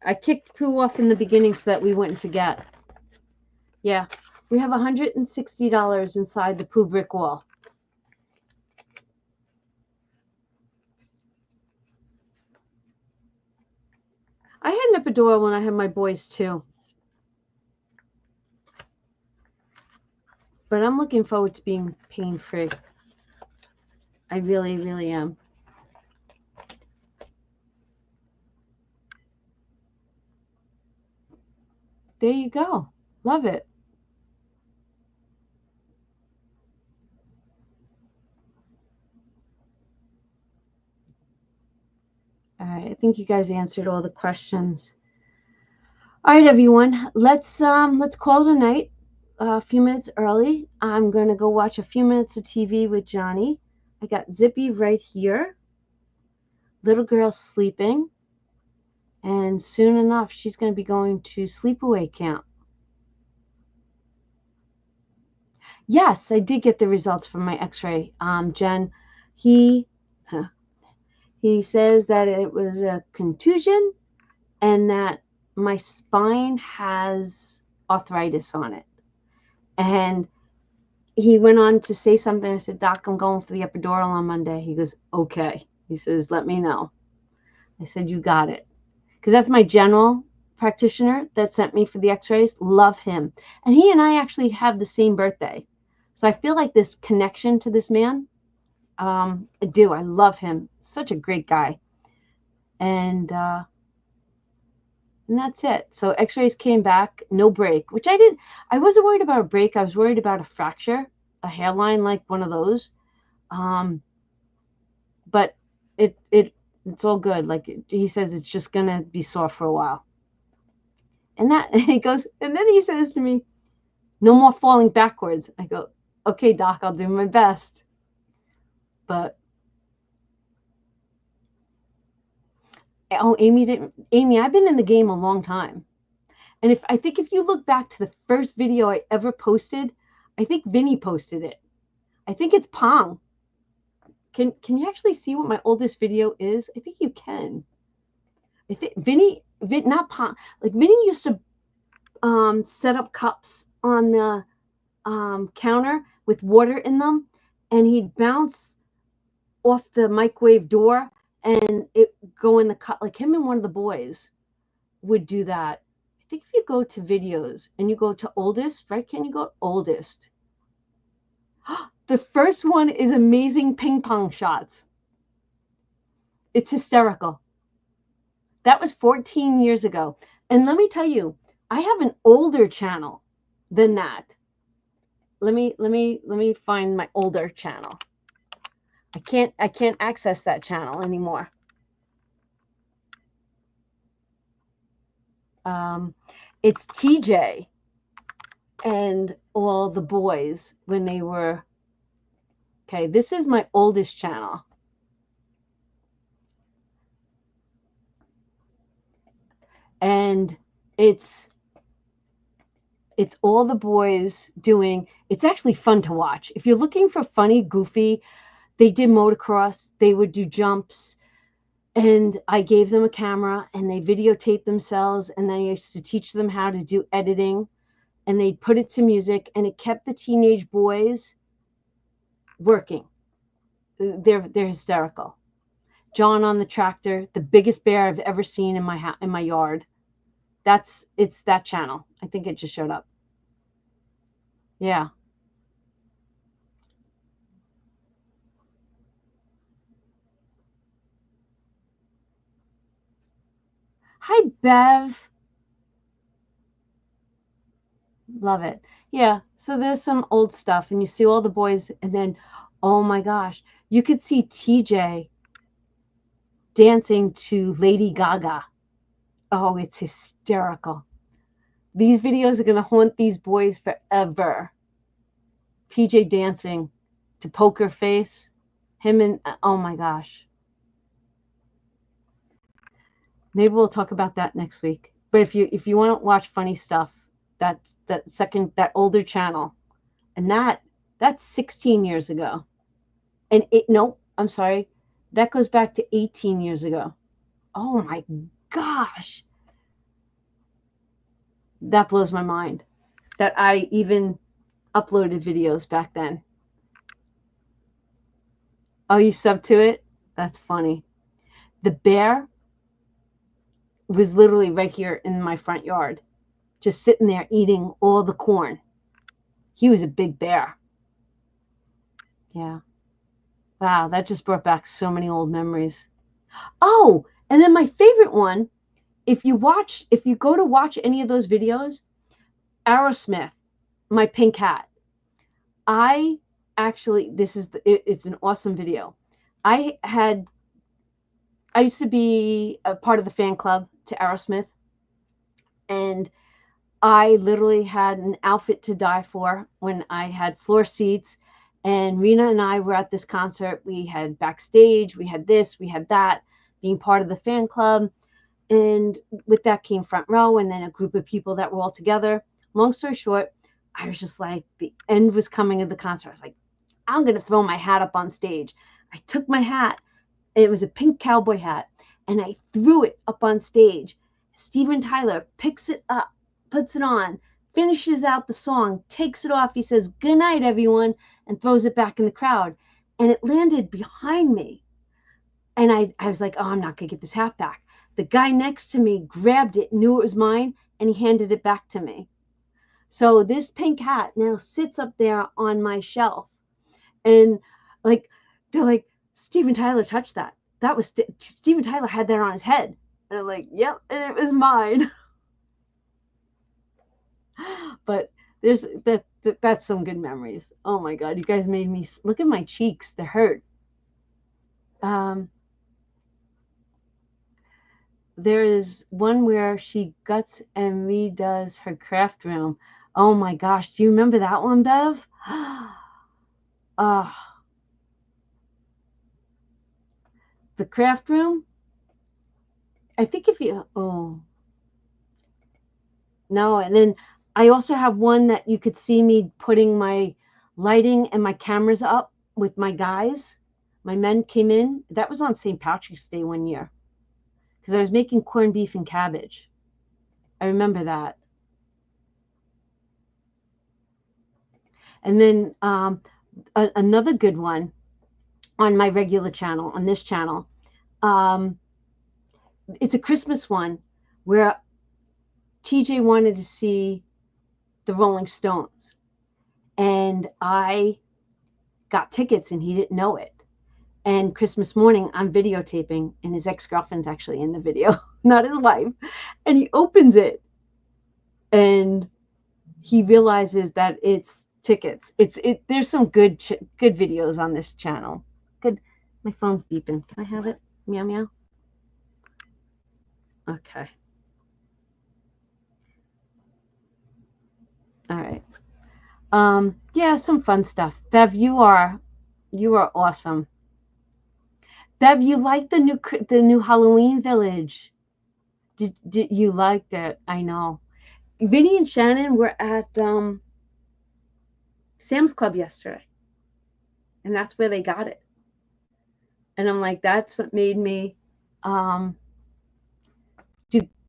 I kicked poo off in the beginning so that we wouldn't forget. Yeah, we have $160 inside the poo brick wall. I had an epidural when I had my boys too. But I'm looking forward to being pain-free. I really, really am. There you go. Love it. All right, I think you guys answered all the questions. All right, everyone. Let's call it a night. A few minutes early. I'm going to go watch a few minutes of TV with Johnny. I got Zippy right here. Little girl's sleeping. And soon enough, she's going to be going to sleepaway camp. Yes, I did get the results from my x-ray. Jen, he says that it was a contusion and that my spine has arthritis on it. And he went on to say something. I said, "Doc, I'm going for the epidural on Monday." He goes, "Okay." He says, "Let me know." I said, "You got it." Because that's my general practitioner that sent me for the x-rays. Love him. And he and I actually have the same birthday. So I feel like this connection to this man. I do. I love him. Such a great guy. And that's it. So x-rays came back, no break, which I wasn't worried about a break. I was worried about a fracture, a hairline, like one of those. But it's all good. Like he says, it's just going to be sore for a while. And he goes, and then he says to me, "No more falling backwards." I go, "Okay, Doc, I'll do my best." But Amy, I've been in the game a long time. And I think if you look back to the first video I ever posted, I think Vinny posted it. I think it's Pong. Can you actually see what my oldest video is? I think you can. I think not Pong. Like Vinny used to set up cups on the counter with water in them, and he'd bounce off the microwave door, and go in the cut, like him and one of the boys would do that. I think if you go to videos and you go to oldest, right? Can you go oldest? The first one is amazing ping pong shots. It's hysterical. That was 14 years ago. And let me tell you, I have an older channel than that. Let me find my older channel. I can't access that channel anymore. It's TJ and all the boys when they were, okay, this is my oldest channel. And it's all the boys doing, it's actually fun to watch. If you're looking for funny, goofy, they did motocross, they would do jumps, and I gave them a camera and they videotaped themselves, and then I used to teach them how to do editing, and they put it to music, and it kept the teenage boys working. They're hysterical. John on the tractor, the biggest bear I've ever seen in my yard. It's that channel. I think it just showed up. Yeah. Hi, Bev. Love it. Yeah. So there's some old stuff, and you see all the boys, and then, oh my gosh, you could see TJ dancing to Lady Gaga. Oh, it's hysterical. These videos are going to haunt these boys forever. TJ dancing to Poker Face. Him and, oh my gosh. Maybe we'll talk about that next week. But if you want to watch funny stuff, that's that older channel. And that's 16 years ago. And nope, I'm sorry. That goes back to 18 years ago. Oh my gosh. That blows my mind that I even uploaded videos back then. Oh, you sub to it? That's funny. The bear was literally right here in my front yard, just sitting there eating all the corn. He was a big bear. Yeah. Wow, that just brought back so many old memories. Oh, and then my favorite one, if you go to watch any of those videos, Aerosmith, my pink hat. I actually, it's an awesome video. I used to be a part of the fan club to Aerosmith, and I literally had an outfit to die for when I had floor seats, and Rena and I were at this concert. We had backstage, we had this, we had that, being part of the fan club. And with that came front row, and then a group of people that were all together. Long story short, I was just like, the end was coming of the concert. I was like, I'm going to throw my hat up on stage. I took my hat. It was a pink cowboy hat, and I threw it up on stage. Steven Tyler picks it up, puts it on, finishes out the song, takes it off. He says, "Good night, everyone," and throws it back in the crowd. And it landed behind me. And I was like, oh, I'm not going to get this hat back. The guy next to me grabbed it, knew it was mine, and he handed it back to me. So this pink hat now sits up there on my shelf. And like, they're like, Steven Tyler touched that. That was Steven Tyler had that on his head. And I'm like, yep, and it was mine. But that's some good memories. Oh my God, you guys made me look at my cheeks. They hurt. There is one where she guts and redoes her craft room. Oh my gosh, do you remember that one, Bev? The craft room. I think no, and then I also have one that you could see me putting my lighting and my cameras up with my guys. My men came in. That was on St. Patrick's Day one year because I was making corned beef and cabbage. I remember that. And then another good one on my regular channel, on this channel. it's a Christmas one where TJ wanted to see the Rolling Stones, and I got tickets and he didn't know it. And Christmas morning, I'm videotaping, and his ex-girlfriend's actually in the video, not his wife. And he opens it, and he realizes that it's tickets. There's some good videos on this channel. Good. My phone's beeping. Can I have it? Meow meow. Okay. All right. Yeah, some fun stuff. Bev, you are awesome. Bev, you like the new Halloween village? Did you like that? I know. Vinny and Shannon were at Sam's Club yesterday, and that's where they got it. And I'm like, that's what made me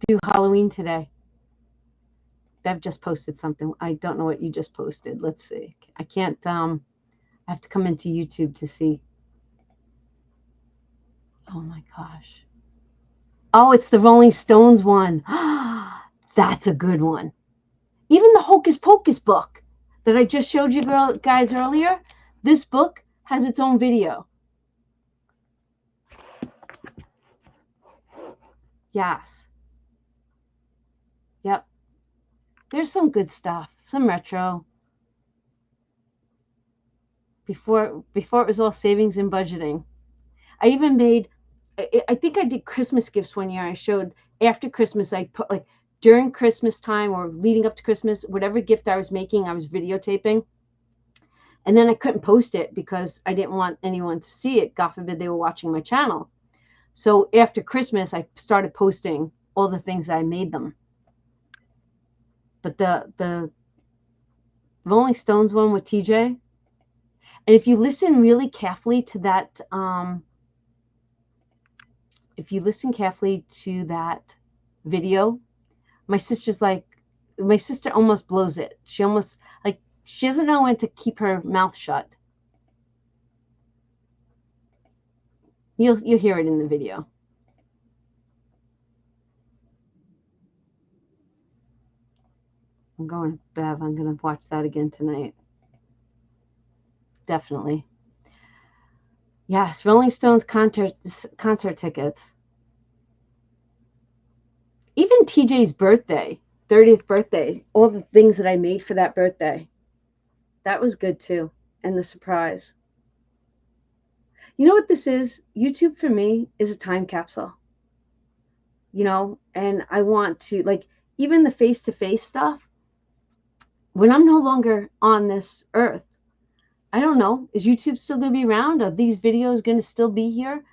do Halloween today. Bev just posted something. I don't know what you just posted. Let's see. I can't. I have to come into YouTube to see. Oh my gosh. Oh, it's the Rolling Stones one. That's a good one. Even the Hocus Pocus book that I just showed you guys earlier, this book has its own video. Yes. Yep. There's some good stuff, some retro. Before it was all savings and budgeting. I even made, I think I did Christmas gifts one year. I showed after Christmas, I put like during Christmas time or leading up to Christmas, whatever gift I was making, I was videotaping. And then I couldn't post it because I didn't want anyone to see it. God forbid they were watching my channel. So after Christmas, I started posting all the things I made them. But the Rolling Stones one with TJ, and if you listen really carefully to that, video, my sister almost blows it. She doesn't know when to keep her mouth shut. You'll hear it in the video. I'm going, Bev, I'm going to watch that again tonight. Definitely. Yes, Rolling Stones concert tickets. Even TJ's birthday, 30th birthday, all the things that I made for that birthday. That was good too. And the surprise. You know what this is? YouTube for me is a time capsule. And I want to, like, even the face-to-face stuff, when I'm no longer on this earth, I don't know, is YouTube still going to be around? Are these videos going to still be here?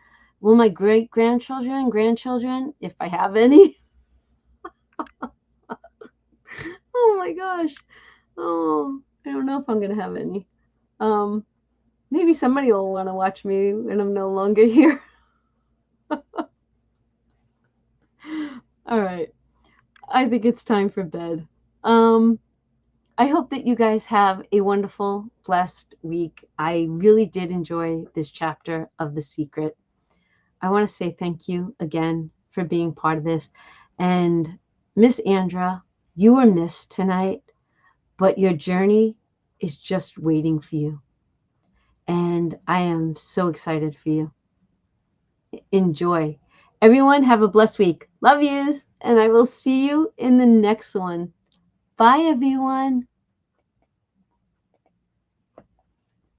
Will my grandchildren, if I have any? Oh my gosh. Oh, I don't know if I'm going to have any. Maybe somebody will want to watch me when I'm no longer here. All right. I think it's time for bed. I hope that you guys have a wonderful, blessed week. I really did enjoy this chapter of The Secret. I want to say thank you again for being part of this. And Miss Andra, you were missed tonight, but your journey is just waiting for you. And I am so excited for you. Enjoy. Everyone, have a blessed week. Love yous. And I will see you in the next one. Bye, everyone.